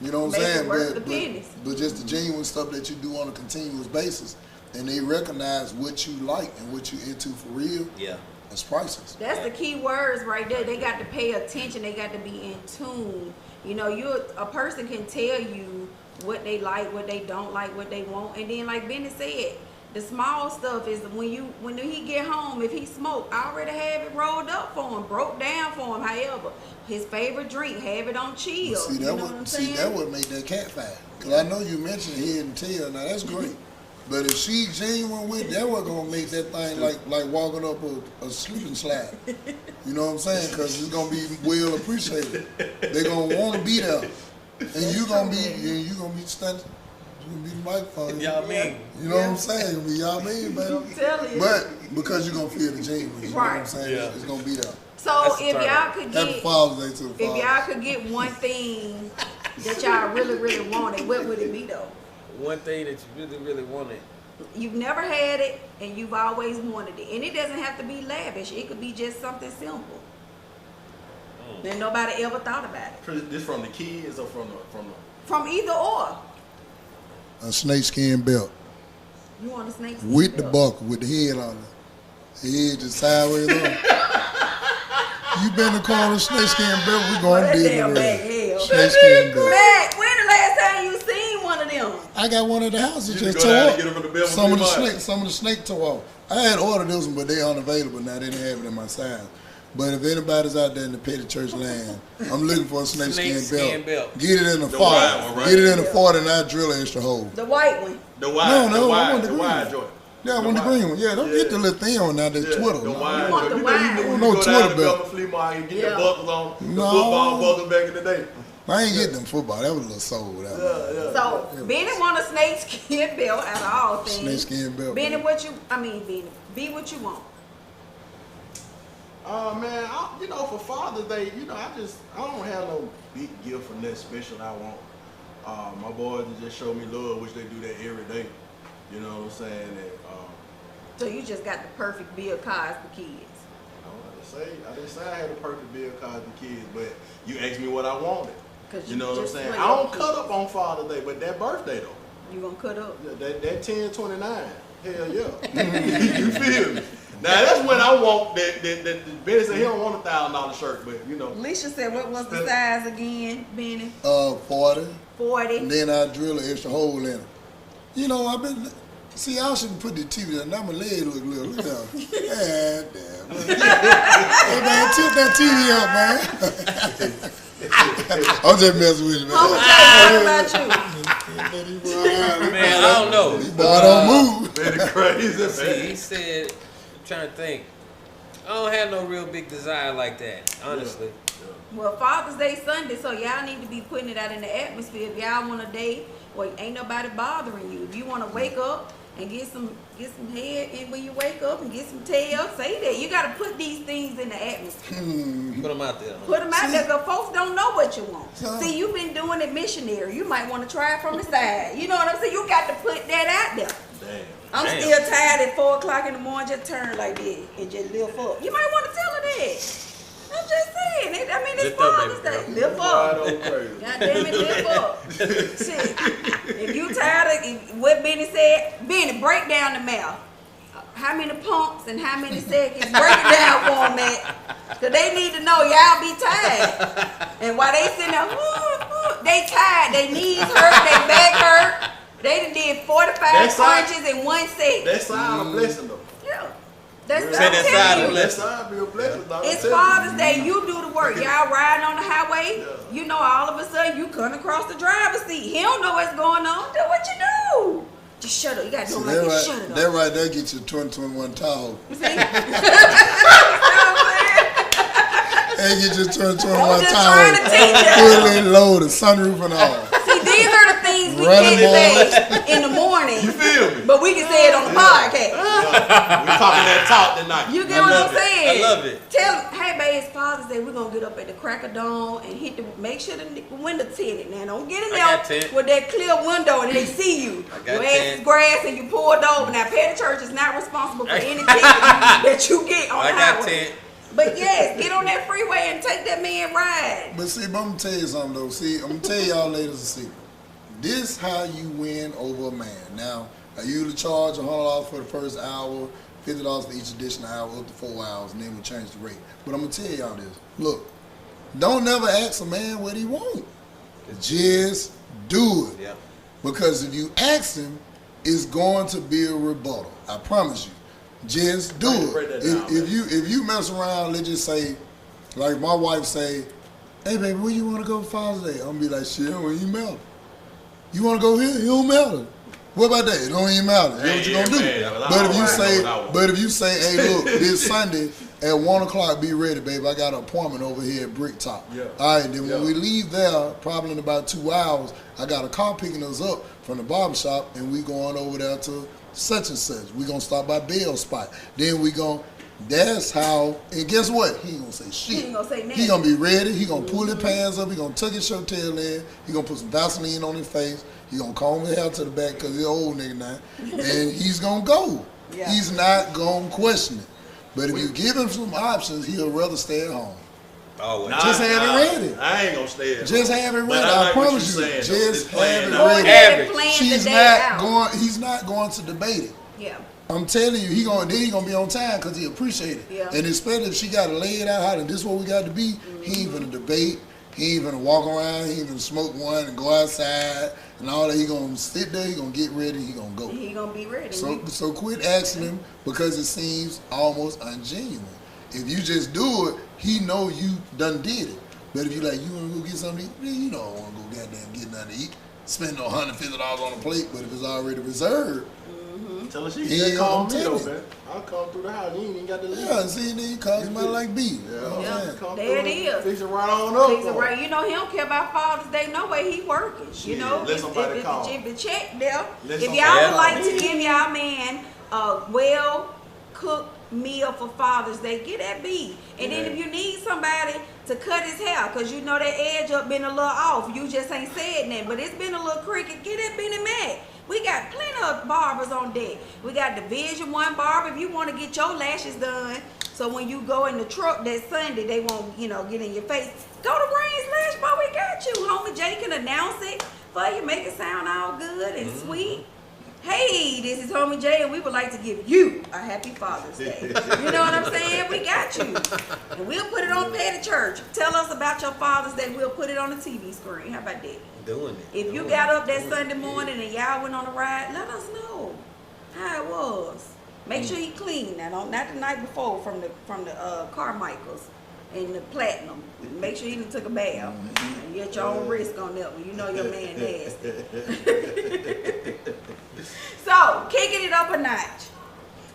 You know what I'm Make it saying? worth the pennies. But just the genuine stuff that you do on a continuous basis, and they recognize what you like and what you into for real. Yeah. It's priceless. That's the key words right there. They got to pay attention. They got to be in tune. You know, a person can tell you what they like, what they don't like, what they want, and then like Benny said, the small stuff is when he get home. If he smoke, I already have it rolled up for him, broke down for him. However, his favorite drink, have it on chill. But see, you know what I'm saying? that would make that cat fight. Cause I know you mentioned head and tail. Now that's great. But if she genuine with that, was gonna make that thing like walking up a sleeping slide. You know what I'm saying? Because it's gonna be well appreciated. They're gonna want to be there, and you gonna be standing. You gonna be the microphone. Y'all mean. You know what I'm saying? It's gonna be y'all mean, baby. I'm telling you. But because you're gonna feel the genuine, you know what I'm Right. saying? Yeah. It's gonna be there. So That's the if turn y'all up. could Happy get, Father's Day to the if fathers. y'all could get one thing that y'all really, really wanted, what would it be though? One thing that you really, really wanted. You've never had it and you've always wanted it. And it doesn't have to be lavish. It could be just something simple. And nobody ever thought about it. This from the kids or from the From either or. A snakeskin belt You want a snake? with the buckle, with the head on it. The head just sideways on. You been to call a snakeskin belt? We Oh, going that to damn Disney bag World. hell. Snakeskin belt. Matt, when the last time you seen one of them? I got one at the house that You just go down tore and get 'em from the Belmont up. Flea Some of the snake tore off. I had ordered those one, but they unavailable now. They didn't have it in my size. But if anybody's out there in the petty church land, I'm looking for a snakeskin Snakeskin belt. belt. Get it in the The 40. wide one, right? Get it in the 40 and I drill an extra hole. The white one. the wide, No, I want the the wide green. joint. Yeah, I want the green one. Yeah, don't get the little thin one now. That's Yeah, Twitter. the No. wide You want joint. the You wide know, one. you No go Twitter down to belt. Belmont Flea Market and get Yeah. the buckles on, the No. football buckles back in the day. I ain't getting them football. That was a little sold out. Yeah. So Benny want a snakeskin belt out of all things. Snakeskin belt. Benny, Benny, be what you want. Man, for Father's Day, I don't have no big gift or nothing special I want. My boys just show me love, which they do that every day. You know what I'm saying? And, So you just got the perfect Bill Cosby kids. didn't say I had a perfect Bill Cosby kids, but you asked me what I wanted. You know what I'm just saying? want I don't your cut kids. up on Father's Day, but that birthday though. You gonna cut up? That 1029, hell yeah. You feel me? Now that's when I want that Benny said he don't want $1,000 shirt, but you know. Alicia said, what was the size again, Benny? 40. 40. And then I drill an extra hole in it. You know, I shouldn't put the TV there. Now my leg look little. Look at that. Damn. Hey, man, tilt that TV up, man. I'm just messing with you, man. What about you? Man, I don't know. Boy, don't move. Very crazy, See, man. he said, I'm trying to think. I don't have no real big desire like that, honestly. Well, Father's Day Sunday, so y'all need to be putting it out in the atmosphere. If y'all want a day where ain't nobody bothering you, if you want to wake up and get some head in when you wake up and get some tail, say that. You got to put these things in the atmosphere. Put them out there. Put them out there because folks don't know what you want. So- See, you've been doing it missionary. You might want to try it from the side. You know what I'm saying? You got to put that out there. Damn. I'm Damn. still tired at 4 o'clock in the morning, just turn like this and just lift up. You might want to tell her that. I'm just saying. It's Lift up, Father's baby Day. girl. Lift Wide up. open crazy. God damn it, lift up. Shit. If you tired of what Benny said, Benny, break down the math. How many pumps and how many seconds? Break it down for them, man. Because they need to know y'all be tired. And while they sitting there, they tired. They knees hurt, they back hurt. They done did 45 That's right. crunches in 1 second. That sign a blessing though. Yeah. That's Say what I'm that telling side you. of That sign be a blessing, dog. It's I'm telling you. Father's Day. You do the work. Y'all riding on the highway. You know, all of a sudden you come across the driver's seat. He don't know what's going on. Do what you do. Just shut up. You gotta do See, it like you shut it that up. right there gets you 2021 Tahoe. See? You know what I'm saying? That gets you 2021 I'm just trying to Tahoe. teach you. Fully loaded, sunroof and all. See, these are the things we Running can't say in the morning. You feel me? But we can say it on the podcast. We talking that talk tonight. You get I what love I'm it. saying? I love it. Tell him, hey babe, it's Father's Day. We're gonna get up at the crack of dawn and hit the make sure the window tinted. Now don't get in I got there tent. with that clear window and they see you. I got Your ass tent. is grass and you pulled over. Now Petty Church is not responsible for any ticket that you get on I the got highway. 10. But yes, get on that freeway and take that man ride. But see, I'm gonna tell you something though. See, I'm gonna tell y'all ladies a secret. This how you win over a man. Now, I usually charge $100 for the first hour, $50 for each additional hour, up to 4 hours, and then we change the rate. But I'm gonna tell y'all this. Look, don't never ask a man what he want. Just do it. Yeah. Because if you ask him, it's going to be a rebuttal. I promise you. Just do Break it. that down, If you mess around, let's just say, like my wife say, hey baby, where you want to go for Father's Day? I'm gonna be like, shit, it don't even matter. You want to go here? It don't matter. What about that? It don't even matter. You know what you gonna do? man, well, I But if you already know say, what I want. but if you say, hey look, this Sunday at 1 o'clock, be ready, babe. I got an appointment over here at Bricktop. Yeah. All right, then when Yeah. we leave there, probably in about 2 hours, I got a car picking us up from the barbershop, and we going over there to such and such. We gonna stop by Bell's spot. Then we gonna. That's how. And guess what? He ain't gonna say shit. He ain't gonna say nothing. He gonna be ready. He gonna pull his pants up. He gonna tuck his shirt tail in. He gonna put some Vaseline on his face. He gonna comb his hair to the back because he's an old nigga now, and he's gonna go. Yeah. He's not gonna question it. But if you give him some options, he'll rather stay at home. Always. Nah, Just have it ready. I ain't gonna stay at Just home. have it But ready. I I like what promise you're you. saying, though. Just It's playing have it out. ready. Go ahead and Average. plan She's the day not out. going. He's not going to debate it. Yeah. I'm telling you, he gonna be on time because he appreciate it. Yeah. And especially if she got to lay it out how this is what we got to be. He ain't gonna debate. He ain't gonna walk around. He ain't gonna smoke one and go outside and all that. He gonna sit there. He gonna get ready. He gonna go. He gonna be ready. So quit asking him because it seems almost ungenuine. If you just do it, he know you done did it. But if you like, you wanna go get something to eat, man, you know I don't wanna go goddamn get nothing to eat. Spend no $150 on a plate, but if it's already reserved, Tell her she Yeah, can call I'm me though, telling you. man. I'll come through the house. You ain't even got to leave. yeah, see, then you call somebody like B. You know what I'm Yeah, saying? come There through it is. Fix it right on up. Things are for right. her. You know, he don't care about Father's Day no way. He working. Shit, You know, let somebody call. if the check there, Let if somebody y'all would call. like to give y'all man a well cooked meal for Father's Day, get that B. And then Yeah. if you need somebody to cut his hair, cause you know that edge up been a little off, you just ain't said nothing, but it's been a little crooked, get that Benny Mac. We got plenty of barbers on deck. We got Division 1 barber. If you want to get your lashes done, So when you go in the truck that Sunday, they won't, get in your face. Go to Rain's Lash Bar, we got you. Homie Jay can announce it for you, make it sound all good and sweet. Hey, this is Homie Jay, and we would like to give you a happy Father's Day. You know what I'm saying? We got you. And we'll put it on Petty Church. Tell us about your Father's Day. We'll put it on the TV screen. How about that? Doing it. If you got up that Sunday morning and y'all went on a ride, let us know how it was. Make sure you clean that. Not the night before from the Carmichaels and the Platinum. Make sure you done took a bath. And get your own risk on that one. You know your man nasty. So, kicking it up a notch.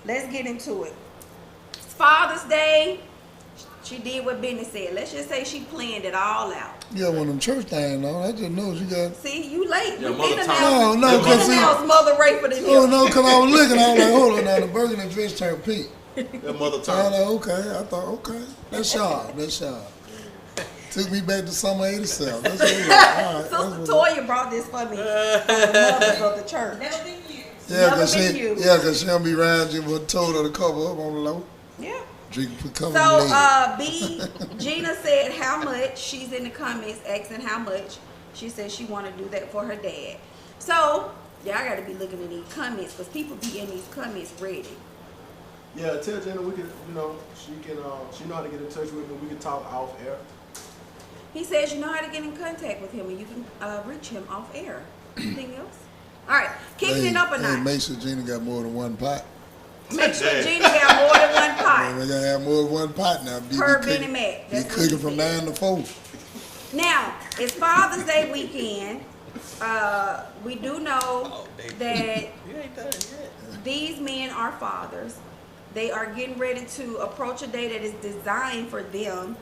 Let's get into it. It's Father's Day. She did what Benny said. Let's just say she planned it all out. Yeah, one of them church things, though. I just know you got. See, you late. Yeah, You Mother been Tom. announced. No, You been 'cause see- announced Mother Rayford in Oh here. no, because I was looking, I was like, hold on, now the burger and dress turned pink. That mother I was turn. like, okay. I thought, okay, that's sharp. Took me back to summer '87. That's what it was. All right, Sister that's what Toya brought this for me from the mothers of the church. Yeah, cause Never been you. she don't be around you but told her to cover up on the low. Yeah. Drink put cover So, the Gina said how much. She's in the comments asking how much. She said she want to do that for her dad. So, y'all got to be looking at these comments because people be in these comments ready. Yeah, tell Jenna we can, she know how to get in touch with me. We can talk off air. He says you know how to get in contact with him and you can reach him off air. Anything else? All right, kicking it up a notch. Make sure Gina got more than one pot. Make sure Gina got more than one pot. We gotta have more than one pot now. Per Benny Mac. Be That's what cooking he from said. 9 to 4. Now, it's Father's Day weekend. We do know that You ain't done yet. these men are fathers. They are getting ready to approach a day that is designed for them.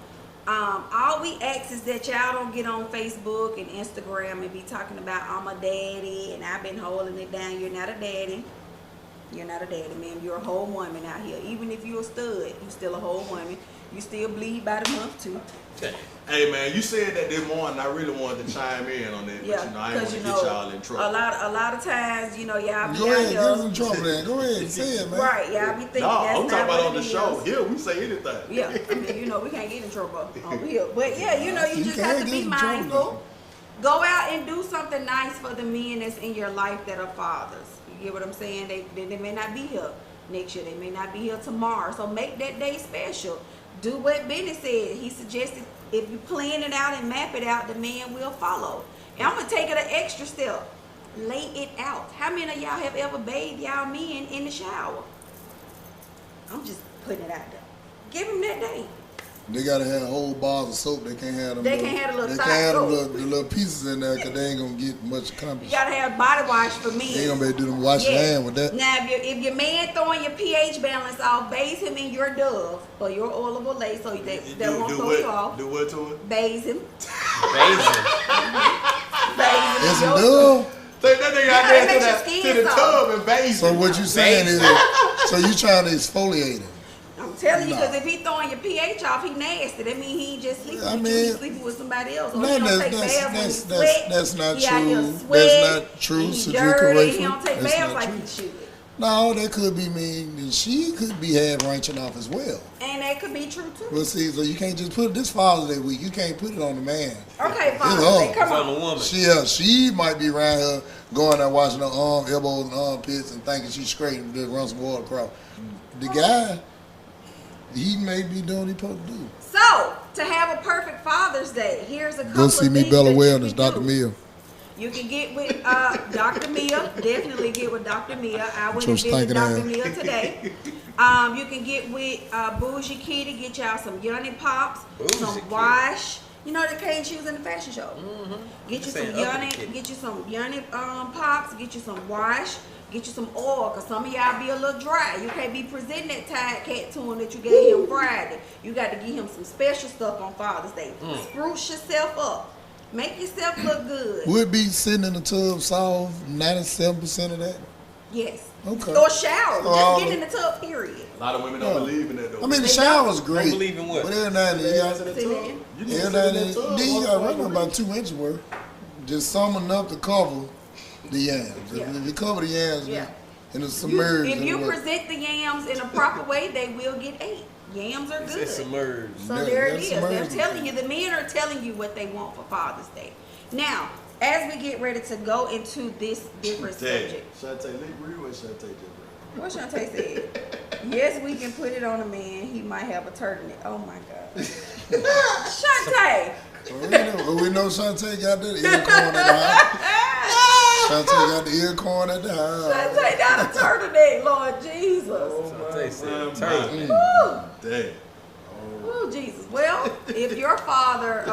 All we ask is that y'all don't get on Facebook and Instagram and be talking about I'm a daddy and I've been holding it down. You're not a daddy. You're not a daddy, man. You're a whole woman out here. Even if you're a stud, you're still a whole woman. You still bleed by the month too. Hey man, you said that this morning. I really wanted to chime in on that, Yeah, but I ain't want because to get y'all in trouble. a lot of times, y'all be Go out ahead, get us here. in trouble then. Go ahead, say it, man. Right, y'all be thinking No, that's I'm not talking about what on the it show. is. Here we say anything. Yeah, I mean, we can't get in trouble over here. But yeah, you You just can't have to get be in trouble. mindful. Go out and do something nice for the men that's in your life that are fathers. You get what I'm saying? They may not be here next year. They may not be here tomorrow. So make that day special. Do what Benny said. He suggested if you plan it out and map it out, the man will follow. And I'm going to take it an extra step. Lay it out. How many of y'all have ever bathed y'all men in the shower? I'm just putting it out there. Give them that day. They gotta have whole bars of soap. They can't have them. They can't have the little They side can't have them soap. the little pieces in there because they ain't gonna get much You accomplished. gotta have body wash for men. They ain't gonna be able to do them wash your Yeah. hand with that. Now, if your man throwing your pH balance off, bathe him in your Dove or your oil of Olay so that won't throw you off. Do what to it? Bathe him. Basil. Bathe him. It's in a your- dove. Take that nigga Yeah, out it there makes your to skin the soft. tub and bathe. So what you saying is, so you trying to exfoliate him? I'm telling you, Nah. because if he throwing your pH off, he nasty. That means he ain't just sleeping I with you, mean, he sleeping with somebody else. Or No, he don't take baths when he that's sweat. not He out here true. sweat, That's not true. he Cedrica dirty, he Rayford, don't take that's baths not like true. he should. No, that could be mean, and she could be half wrenching off as well. And that could be true too. But see, so you can't just put this Father's Day week. You can't put it on the man. Okay, fine. hard. Say, come It's on the on. woman. She might be around here going there washing her elbows and armpits and thinking she's straight and just run some water across. The guy, he may be doing what he's supposed to do. So, to have a perfect Father's Day, here's a couple Go of see me, things Bella that you Wellness, can Dr. do. Mill. You can get with Dr. Mia. Definitely get with Dr. Mia. I went Your and visited stinking Dr. ass. Mia today. You can get with Bougie Kitty. Get y'all some Yoni Pops, Bougie some Kitty. wash. You know the cane she was in the fashion show. Get you Say some Uppity Yoni. Kitty. Get you some Yoni Pops. Get you some wash. Get you some oil, cause some of y'all be a little dry. You can't be presenting that Tide Cat to him that you gave him Friday. You got to give him some special stuff on Father's Day. Spruce yourself up. Make yourself look good. Would be sitting in the tub solve 97% of that. Yes. Okay. Or shower. Oh. Just get in the tub, period. A lot of women don't believe in that though. I mean, the They shower's great. Don't believe in what? But every now and then, They you ass in got the See, tub. man? You need to every sit now in and that then, tub. then you got motherfucker. running about 2 inches worth. Just some enough to cover the yams. Yeah. If you cover the yams Yeah. and it's submerged. If in you the water. present the yams in a proper way, they will get ate. Yams are It's good. submerged. So Yeah, there it that's is. They're amazing. telling you, the men are telling you what they want for Father's Day. Now, as we get ready to go into this different Dad, subject, Shantae Lee real or Shantae just what Shantae said, yes, we can put it on a man. He might have a turtleneck. Oh my God. Shantae! We know Shantae got that ear corn at the house. Shantae got the ear corn at the house. Shantae got a turtleneck, Lord Jesus. Shantae said, my, turtle. Woo! Dad. Oh, Jesus. Well, if your father,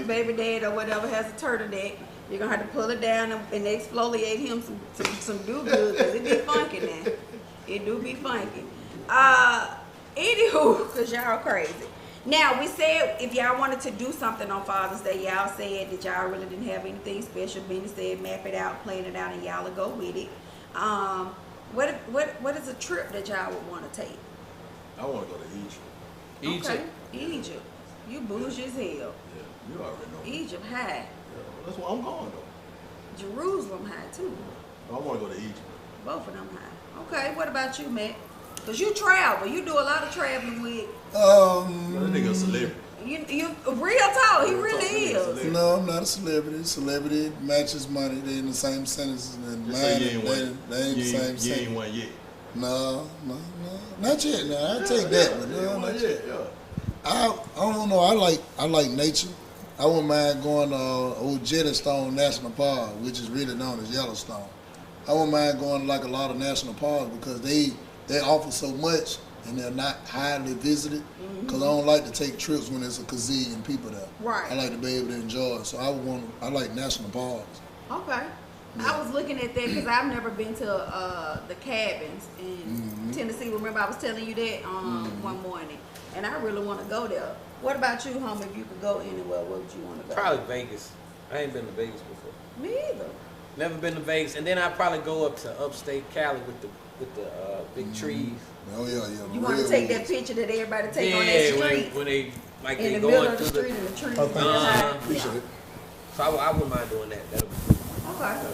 baby dad, or whatever has a turtleneck, you're going to have to pull it down and exfoliate him some do-good, because it be funky now. It do be funky. Anywho, because y'all crazy. Now, we said if y'all wanted to do something on Father's Day, y'all said that y'all really didn't have anything special. Benny said map it out, plan it out, and y'all will go with it. What is a trip that y'all would want to take? I want to go to Egypt. Egypt. Okay. Egypt. You bougie as hell. Yeah, you already know. Egypt high. Yeah, that's where I'm going though. Jerusalem high too. I want to go to Egypt. Both of them high. Okay, what about you, Matt? Because you travel. You do a lot of traveling with. That nigga a celebrity. You real talk. He Real really talk, nigga is. celebrity. No, I'm not a celebrity. Celebrity matches money. They in the same sentences, and Just say mine, you ain't won. they ain't the same You ain't sentence. won yet. No, not yet. Now I take that, but You no, ain't won not yet. yet. Yeah. I don't know. I like nature. I wouldn't mind going to Old Jettystone National Park, which is really known as Yellowstone. I wouldn't mind going to like a lot of national parks because they offer so much and they're not highly visited. Because I don't like to take trips when there's a gazillion people there. Right. I like to be able to enjoy it. So I like national parks. Okay. I was looking at that because I've never been to the cabins in Tennessee. Remember I was telling you that one morning. And I really want to go there. What about you, home? If you could go anywhere, where would you want to go? Probably Vegas. I ain't been to Vegas before. Me either. Never been to Vegas, and then I'd probably go up to upstate Cali with the big trees. Oh yeah. You want to take that picture that everybody take on that Yeah, street? when they like In they the middle going of the through street and the trees. Okay. Uh-huh. Appreciate it. So I wouldn't mind doing that. That'll be cool. Okay.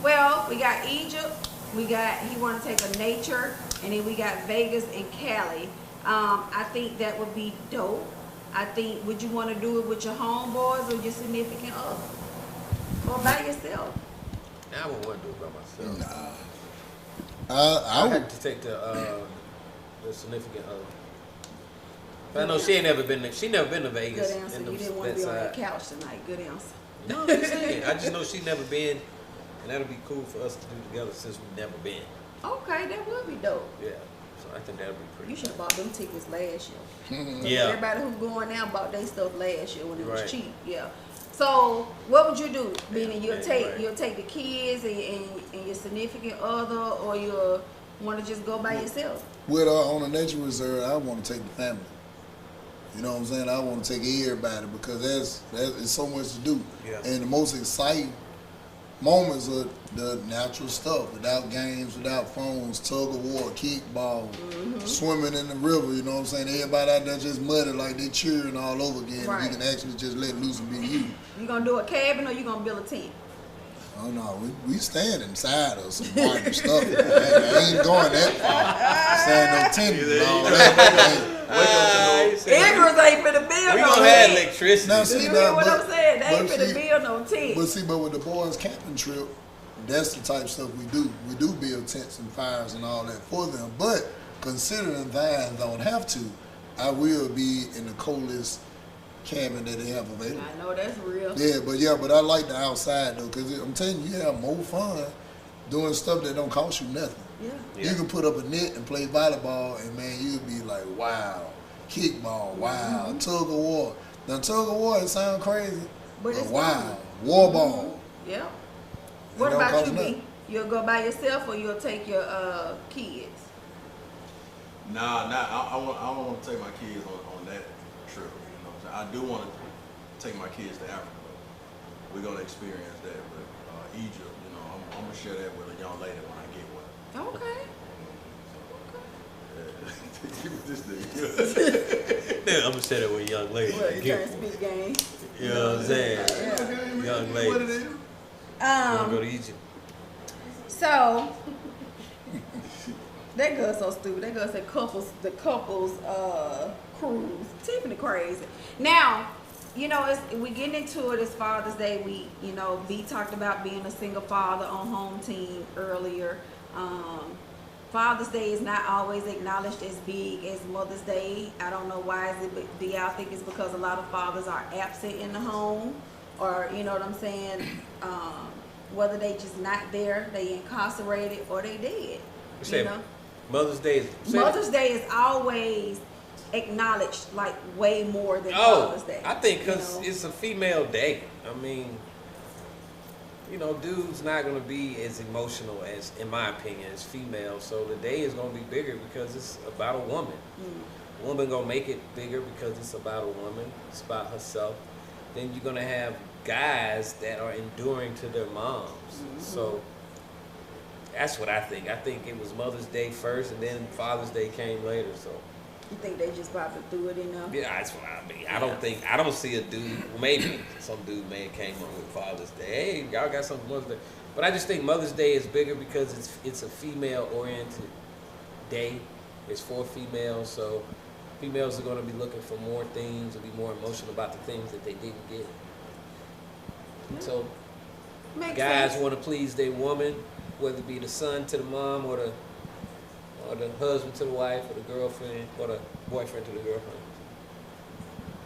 Well, we got Egypt. He want to take a nature, and then we got Vegas and Cali. I think that would be dope. I think, would you want to do it with your homeboys or your significant other? Or by yourself? I wouldn't want to do it by myself. Nah. I I would. have to take the significant other. But I know she ain't never been to. She never been to Vegas. Good answer. in You them- didn't want to be on that side. couch tonight. Good answer. No, I'm just saying. I just know she never been, and that'll be cool for us to do together since we've never been. Okay, that would be dope. Yeah. So I think that'll be pretty. You should have bought them tickets last year. Yeah. Everybody who going now bought their stuff last year when it was Right. cheap. Yeah. So what would you do? Meaning you'll Yeah, take right. you'll take the kids and your significant other, or you'll want to just go by yourself. With on a nature reserve, I want to take the family. You know what I'm saying? I want to take everybody because there's so much to do. Yeah. And the most exciting moments are the natural stuff, without games, without phones, tug of war, kickball, swimming in the river. You know what I'm saying? Everybody out there just muddy like they cheering all over again. Right. You can actually just let loose and be you. You gonna do a cabin or you gonna build a tent? Oh no, we stand inside of some modern stuff. I ain't going that far. Stand no tent and all that. Ignorance ain't finna build We no gonna have tent. electricity. Now, see, You now, hear what but- I'm saying? They ain't but finna see- build no tent. But with the boys' camping trip, that's the type of stuff we do. We do build tents and fires and all that for them. But considering Vine don't have to, I will be in the coldest cabin that they have available. I know that's real. But I like the outside though, because I'm telling you, you have more fun doing stuff that don't cost you nothing. Yeah. Yeah. You can put up a net and play volleyball, and man, you'll be like, wow, kickball, wow, tug of war. Now, tug of war, it sounds crazy, But it's wow, fun. war ball. Yeah. What don't about cost you, B? nothing. You'll go by yourself or you'll take your kids? Nah, I don't want to take my kids on that trip. You know what I'm saying? I do want to take my kids to Africa. Though. We're gonna experience that, but Egypt, you know, I'm gonna share that with a young lady when I get one. Okay. This nigga. Yeah, I'm gonna say that with a young lady. Well, you Get trying to one. speak game. You know what I'm saying? Yeah. Young What it lady. is? Wanna go Um, to Egypt? so That girl's so stupid. That girl said the couples cruise. Tiffany crazy. Now, you know, we getting into it. It's Father's Day. B talked about being a single father on Home Team earlier. Father's Day is not always acknowledged as big as Mother's Day. I don't know why is it, but I think it's because a lot of fathers are absent in the home, or you know what I'm saying. Whether they just not there, they incarcerated, or they dead. You know? Mother's Day is always acknowledged like way more than Father's Day. I think because it's a female day. I mean, you know, dude's not going to be as emotional as, in my opinion, as female. So the day is going to be bigger because it's about a woman. A woman going to make it bigger because it's about a woman. It's about herself. Then you're going to have guys that are enduring to their moms. So that's what I think. I think it was Mother's Day first, and then Father's Day came later. So you think they just probably threw it in there? yeah, that's what I mean. I don't see a dude. Maybe some dude may have came up with Father's Day. Hey, y'all got something Mother's Day, but I just think Mother's Day is bigger because it's a female-oriented day. It's for females, so females are going to be looking for more things and be more emotional about the things that they didn't get. So Makes guys sense. want to please their woman, whether it be the son to the mom or the husband to the wife or the girlfriend or the boyfriend to the girlfriend.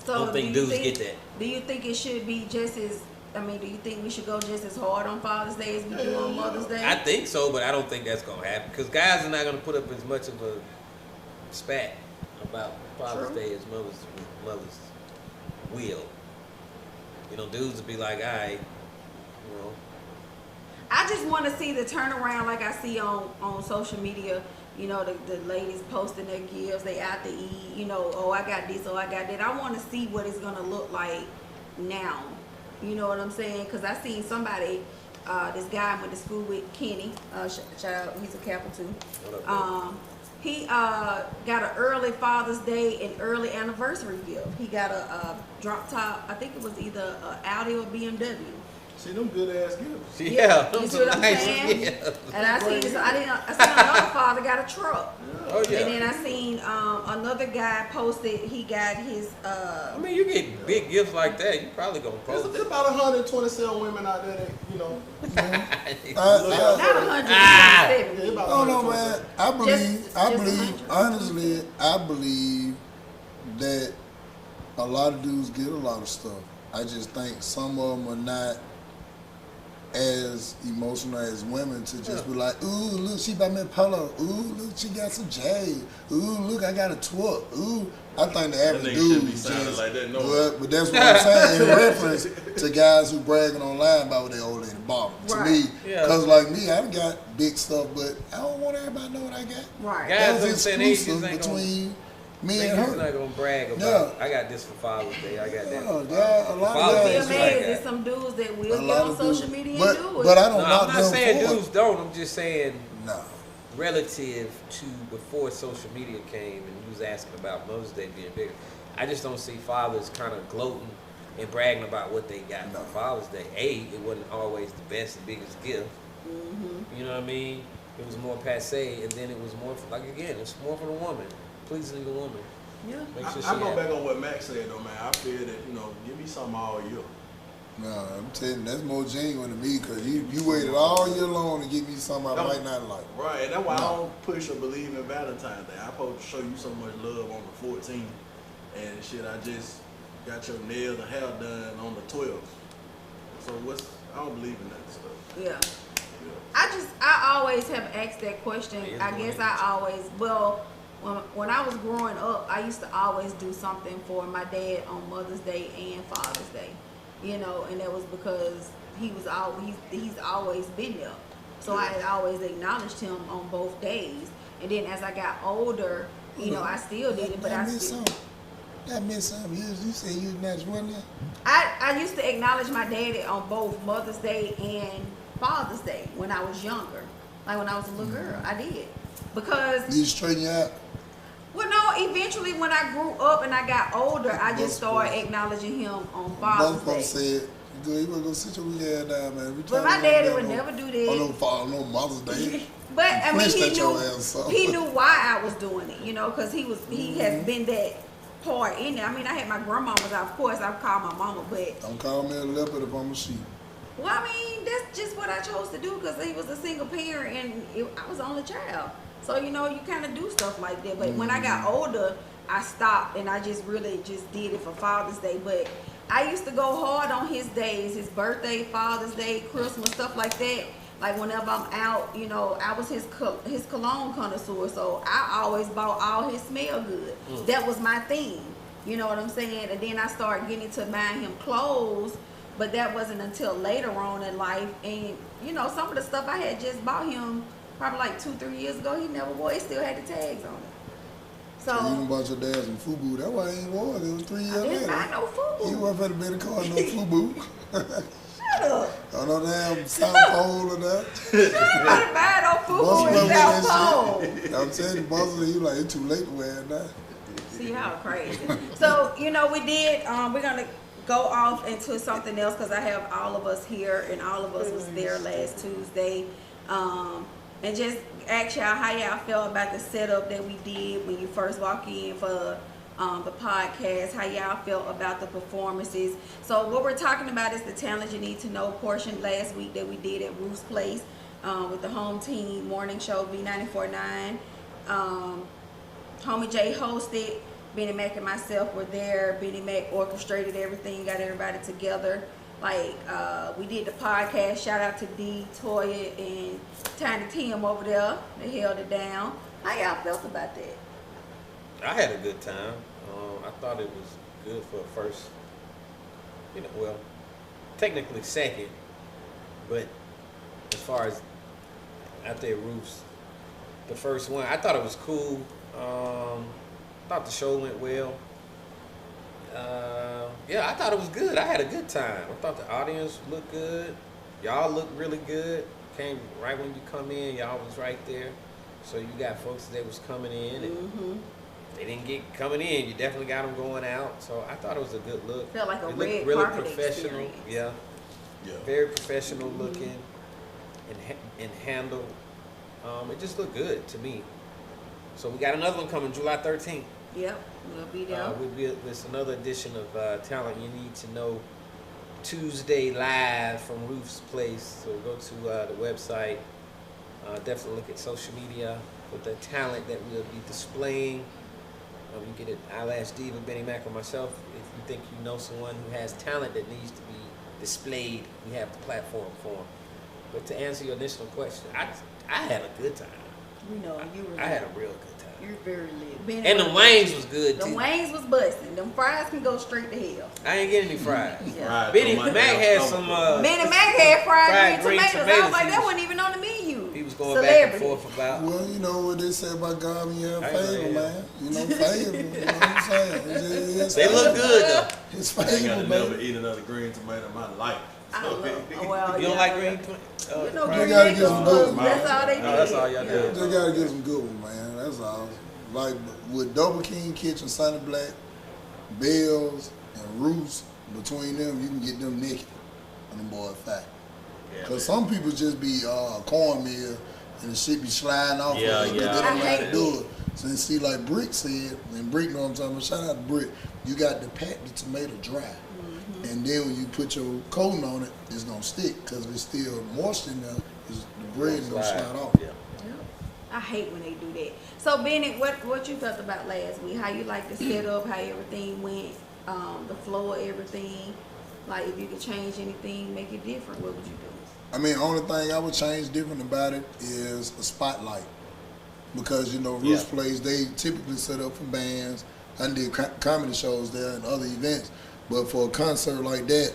So I don't think dudes get that. Do you think it should be just as? I mean, do you think we should go just as hard on Father's Day as we do on Mother's Day? I think so, but I don't think that's gonna happen because guys are not gonna put up as much of a spat about Father's True. Day as mother's will. You know, dudes would be like, all right, you know. I just want to see the turnaround like I see on social media. You know, the ladies posting their gifts, they out to eat, you know, oh, I got this, oh, I got that. I want to see what it's going to look like now. You know what I'm saying? Because I seen somebody, this guy I went to school with, Kenny, child, he's a Kappa too. What up, He got an early Father's Day and early anniversary gift. He got a drop top, I think it was either Audi or BMW. See them good ass gifts. Yeah, You see what I'm saying? Yeah. And I seen another father got a truck. Oh yeah. And then I seen another guy posted he got his I mean, you get big gifts like that, you probably gonna post There's it. about 127 women out there that, you know. not 170. Yeah, about I don't know, 127. man. Just I 100. honestly, I believe that a lot of dudes get a lot of stuff. I just think some of them are not as emotional as women to just be like, ooh, look, she bought me a polo. Ooh, look, she got some J. Ooh, look, I got a twerk. Ooh, I think the average nigga dude shouldn't be just, sounding like that, no. but that's what I'm saying in reference to guys who bragging online about what they old lady bought. To Right. me, Yeah. because like me, I've got big stuff, but I don't want everybody to know what I got. Right. Guys That don't was say they just exclusive ain't gonna- between me and Niggas her. not gonna brag about, Yeah. I got this for Father's Day, I got that. Yeah, for yeah, a lot of Father's guys Day Be is like like amazed that. at some dudes that A will get lot on of social dudes. media but, and do it. But I don't No, knock I'm not them saying for dudes it. don't, I'm just saying No. relative to before social media came and you was asking about Mother's Day being bigger. I just don't see fathers kind of gloating and bragging about what they got No. for Father's Day. It wasn't always the best and biggest gift. You know what I mean? It was more passe, and then it was more for, like again, it's more for the woman, pleasing the woman. Yeah. Make sure she I go happy. back on what Max said though, man. I feel that, you know, give me something all year. No, I'm telling you, that's more genuine to me because you waited all year long to give me something I No. might not like. Right, and that's why I No. don't push or believe in Valentine's Day. I'm supposed to show you so much love on the 14th, and shit, I just got your nails and hair done on the 12th. So I don't believe in that stuff. Yeah. Yeah. I always have asked that question. Yeah, I go guess ahead. I always, when I was growing up, I used to always do something for my dad on Mother's Day and Father's Day, you know, and that was because he's always been there. So I had always acknowledged him on both days. And then as I got older, you know, I still did it, but I missed still, something. I missed something. You said you matched one day? I used to acknowledge my daddy on both Mother's Day and Father's Day when I was younger. Like when I was a little girl, I did. Because, You straighten you out? well, no, eventually when I grew up and I got older, I just started acknowledging him on Father's Both of them Day. said, good. You wanna go sit your weekend down, man. We But trying my to daddy go would down never do on that. no father, no Mother's Day. But I mean, Flinched at your ass, so. he knew why I was doing it, you know, because he has been that part in it. I mean, I had my grandmamas, of course, I've called my mama, but Don't call me a leopard if I'm a sheep. well, I mean, that's just what I chose to do because he was a single parent and I was the only child. So you know, you kind of do stuff like that. But when I got older, I stopped and I just really just did it for Father's Day. But I used to go hard on his days, his birthday, Father's Day, Christmas, stuff like that. Like whenever I'm out, you know, I was his cologne connoisseur, so I always bought all his smell good. That was my thing, you know what I'm saying? And then I started getting into buying him clothes, but that wasn't until later on in life. And you know, some of the stuff I had just bought him probably like 2-3 years ago, he never wore. It still had the tags on it. So You even bought your dad some FUBU. That's why he ain't wore it. It was 3 years I didn't buy later. no He food. wasn't finna be in the car no FUBU. Shut up. On no damn South Pole or that. I didn't buy no food Boss in went with South that Pole. shit. I'm telling you, boss, you like, it's too late to wear it now. See how crazy. So, you know, we did, we're going to go off into something else because I have all of us here and all of us was there last Tuesday. And just ask y'all how y'all felt about the setup that we did when you first walk in for the podcast, how y'all felt about the performances. So what we're talking about is the Talent You Need to Know portion last week that we did at Ruth's Place with the home team morning show B94.9. Homie J hosted. Benny Mac and myself were there. Benny Mac orchestrated everything, got everybody together. Like, we did the podcast. Shout out to D, Toya, and Tiny Tim over there. They held it down. How y'all felt about that? I had a good time. I thought it was good for a first, you know, well, technically second, but as far as out there roofs, the first one, I thought it was cool. Thought the show went well. Yeah, I thought it was good. I had a good time. I thought the audience looked good. Y'all looked really good. Came right when you come in. Y'all was right there. So you got folks that was coming in and they didn't get coming in. You definitely got them going out. So I thought it was a good look. Felt like a It red looked really carpet professional. experience. Yeah, Yeah. very professional looking and handled. It just looked good to me. So we got another one coming July 13th. Yep, we'll be there. It's another edition of Talent You Need to Know Tuesday live from Ruth's Place. So go to the website. Definitely look at social media for the talent that we'll be displaying. You get it, Eyelash Diva, Benny Mac, or myself. If you think you know someone who has talent that needs to be displayed, we have the platform for them. But to answer your initial question, I had a good time. We know you were. I had a real good time. You're very lit. Benny And the was- wings was good The too. wings was busting. Them fries can go straight to hell. I ain't getting any fries. Yeah. Right, Benny so my Mac damn had stomach some. Benny Mac had fried fried green green tomatoes. I was tomatoes. like, He that was- wasn't even on the menu. He was going Celebrity. back and forth about. Well, you know what they say about God when you have I know, favor, yeah. man. You know, favor. You know what I'm saying? It's They look good though. It's I ain't favor, gotta never baby. eat another green tomato in my life. I love. Well, You don't yeah, like yeah. green? You know, You green gotta tomatoes, get some good that's all they did. No, that's all y'all Yeah. did. Just gotta get some good ones, man. That's all. Like with Double King Kitchen, Sunny Black, Bells, and Roots, between them, you can get them naked on them boy fat. Yeah, Cause some people just be cornmeal and the shit be sliding off. Yeah, of it, yeah. They don't I know how to hate do it. So you see, like Brick said, and Brick know what I'm talking about. Shout out to Brick. You got to pat the tomato dry, and then when you put your coating on it, it's gonna stick because it's still moisture in there. The bread is gonna slide off. Yeah. I hate when they do that. So Bennett, what you felt about last week? How you like the setup? How everything went? The flow of everything. Like if you could change anything, make it different, what would you do? I mean, only thing I would change different about it is a spotlight. Because, you know, Roots Yeah. Place, they typically set up for bands. I did comedy shows there and other events. But for a concert like that,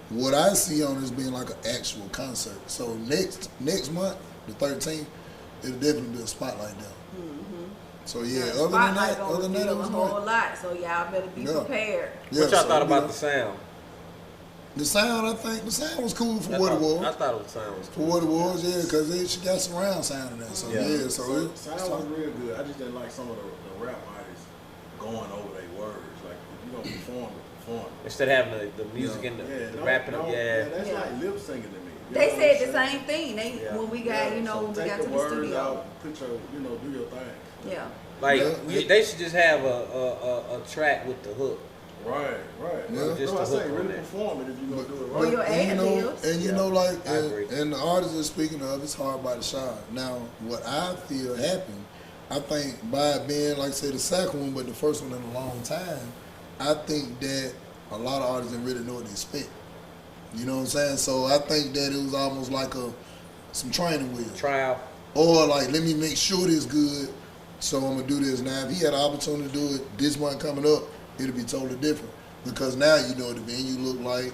what I see on it is being like an actual concert. So next month, the 13th, it'll definitely be a spotlight there. So yeah, other than that, it was a whole great. lot. So y'all better be Yeah. prepared. Yeah, What y'all so, thought you about know, the sound? the sound? I think the sound was cool for what it was. I thought the sound was For cool. what it was, yeah, because she got surround sound in there. So Yeah. yeah, so it, Sound was real good. I just didn't like some of the rap artists going over their words. Like if you gonna perform performing. Instead of having the music and the rapping up, that's Yeah. like lip singing to me. You They know said what the I'm same thing. Yeah. When we got, saying? when we take got the to the words studio. out, put your, do your thing. Yeah. like Yeah. they should just have a track with the hook. Right. Yeah. Just That's the what I say, hook on really that. perform it if you're gonna do it Or right. your And you know, ad-libs. and you Yeah. know, like, I agree. and the artist is speaking of, it's hard by the shine. Now, what I feel happened, I think by it being, like I say, the second one, but the first one in a long time, I think that a lot of artists didn't really know what they expect. You know what I'm saying? So I think that it was almost like some training wheels. Trial. Or like, let me make sure this good, so I'm gonna do this. Now, if he had an opportunity to do it this one coming up, it'll be totally different. Because now you know what the venue look like.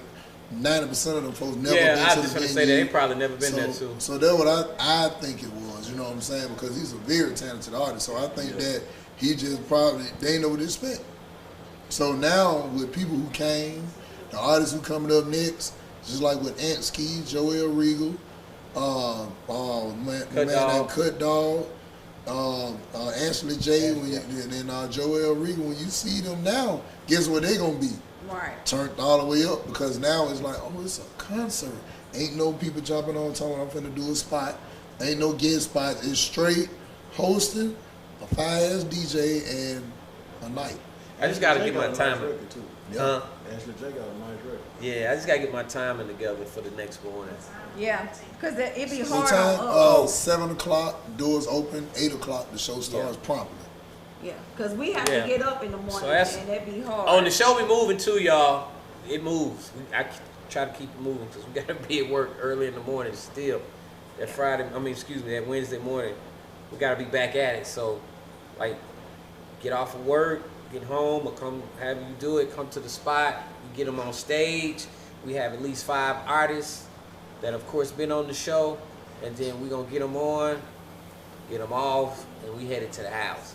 90% of them folks never Yeah, been I to was just the gonna venue. say that they probably never been there too. So that's what I think it was, you know what I'm saying? Because he's a very talented artist. So I think that he just probably, they ain't know what to expect. So now with people who came, the artists who coming up next, just like with Ant Ski, Joel Regal, man named Cut Dog, Ashley J, and then Joel Regal, when you see them now, guess what they gonna be? Right. Turned all the way up, because now it's like, oh, it's a concert. Ain't no people jumping on talking, I'm finna do a spot. Ain't no guest spot. It's straight hosting, a fire-ass DJ, and a night. I just gotta Ashley get J my got a nice timing. record, too. Huh? Ashley J got a nice record. Yeah, I just gotta get my timing together for the next morning. Yeah. Because it be What hard time? on us. 7 o'clock, doors open, 8 o'clock, the show starts promptly. Yeah. Because we have Yeah. to get up in the morning, So that's- and that be hard. On the show we moving too, y'all. It moves. I try to keep it moving because we gotta be at work early in the morning still. That Wednesday morning, we gotta be back at it. So, like, get off of work, get home, or come have you do it. Come to the spot. We get them on stage. We have at least 5 artists that, of course, been on the show, and then we gonna get them on, get them off, and we headed to the house.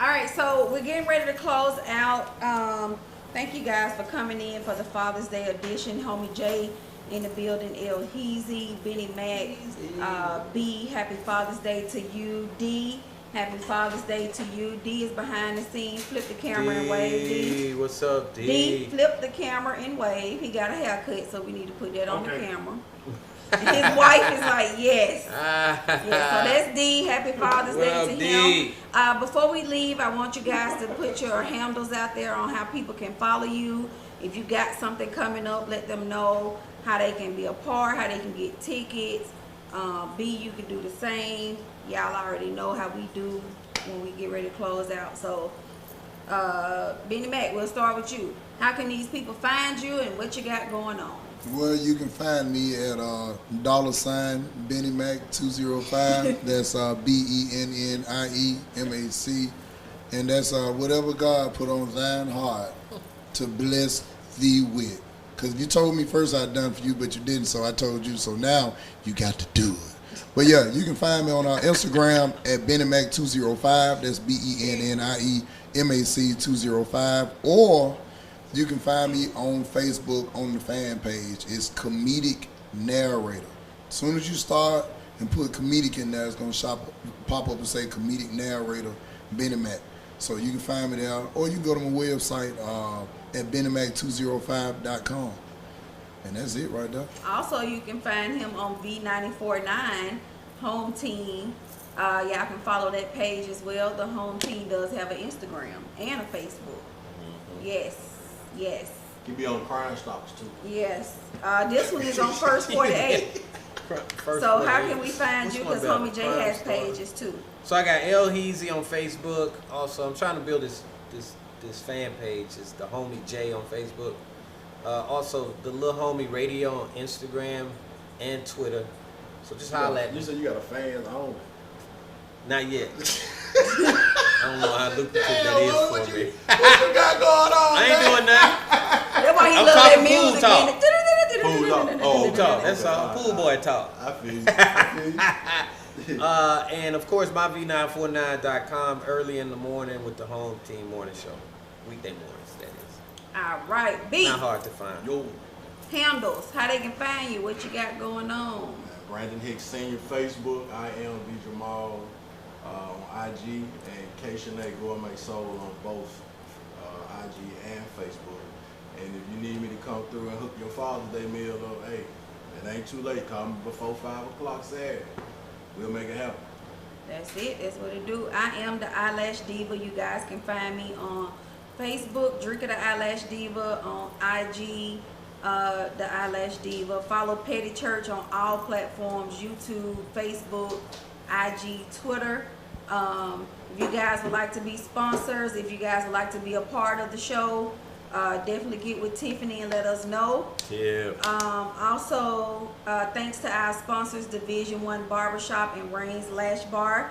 All right, so we're getting ready to close out. Thank you guys for coming in for the Father's Day edition. Homie J in the building, El Heezy, Benny Mac, B, happy Father's Day to you. D, happy Father's Day to you. D is behind the scenes. Flip the camera and wave. D. What's up, D? D, flip the camera and wave. He got a haircut, so we need to put that on the camera. His wife is like, yes. Yeah, so that's D. Happy Father's Day Well, to D. him. Before we leave, I want you guys to put your handles out there on how people can follow you. If you got something coming up, let them know how they can be a part, how they can get tickets. B, you can do the same. Y'all already know how we do when we get ready to close out. So, Benny Mac, we'll start with you. How can these people find you and what you got going on? Well, you can find me at $ Benny Mac 205. That's BENNIEMAC, and that's whatever God put on thine heart to bless thee with. Because if you told me first I'd done for you, but you didn't, so I told you. So now you got to do it. But yeah, you can find me on our Instagram at Benny Mac 205. That's BENNIEMAC 205, or you can find me on Facebook on the fan page. It's Comedic Narrator. As soon as you start and put comedic in there, it's going to pop up and say Comedic Narrator Benny Mac. So you can find me there, or you can go to my website at BennyMac205.com. And that's it right there. Also, you can find him on V949 Home Team. Y'all can follow that page as well. The Home Team does have an Instagram and a Facebook. Yes. He be on Crime Stoppers too. Yes. This one is on First 48. So how can we find you? Because Homie J has pages too. So I got El Heezy on Facebook. Also, I'm trying to build this fan page. It's the Homie J on Facebook. Also, the Lil Homie Radio on Instagram and Twitter. So just holler at me. You said you got a fan only. Not yet. I don't know how lucrative that is for me. What you got going on? I ain't doing nothing. That's why he I'm loves that talking pool music. talk. Pool talk. Pool talk. That's all. Pool boy talk. I feel you. And of course, my V949.com early in the morning with the Home Team Morning Show. Weekday mornings, that is. All right, B. Not hard to find. Yo, Handles. How they can find you? What you got going on? Brandon Hicks Senior Facebook. I am B Jamal on IG, and K Shanae Gourmet Soul on both IG and Facebook. And if you need me to come through and hook your Father's Day meal up, hey, it ain't too late. Call me before 5 o'clock Saturday. We'll make it happen. That's it. That's what it do. I am the Eyelash Diva. You guys can find me on Facebook, Drika the Eyelash Diva, on IG, the Eyelash Diva. Follow Petty Church on all platforms: YouTube, Facebook, IG, Twitter. If you guys would like to be sponsors, if you guys would like to be a part of the show, definitely get with Tiffany and let us know. Yeah. Also, thanks to our sponsors, Division 1 Barbershop and Rain's Lash Bar.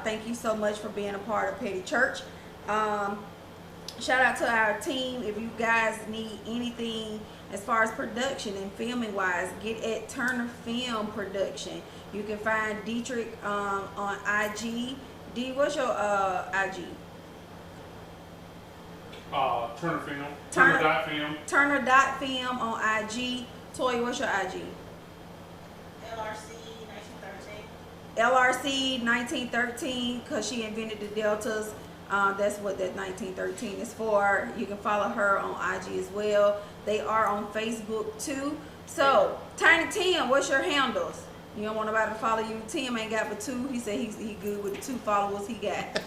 Thank you so much for being a part of Petty Church. Shout out to our team. If you guys need anything as far as production and filming wise, get at Turner Film Production. You can find Dietrich on IG. D, what's your IG? Turner Film. Turner- Turner.film. Turner.film on IG. Toya, what's your IG? LRC 1913, because she invented the deltas. That's what that 1913 is for. You can follow her on IG as well. They are on Facebook too. So, Tiny Tim, what's your handles? You don't want nobody to follow you. Tim ain't got but 2. He said he good with the 2 followers he got.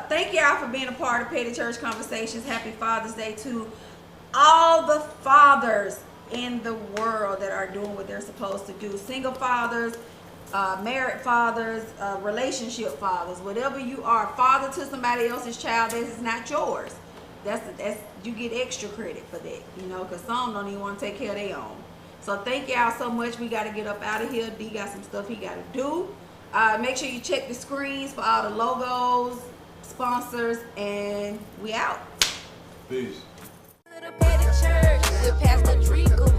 Thank y'all for being a part of Petty Church Conversations. Happy Father's Day to all the fathers in the world that are doing what they're supposed to do. Single fathers, married fathers, relationship fathers, whatever you are, father to somebody else's child that is not yours. That's you get extra credit for that, you know, because some don't even want to take care of their own. So thank y'all so much. We got to get up out of here. D got some stuff he got to do. Make sure you check the screens for all the logos, sponsors, and we out. Peace. To the Petty Church with Pastor Drinkle.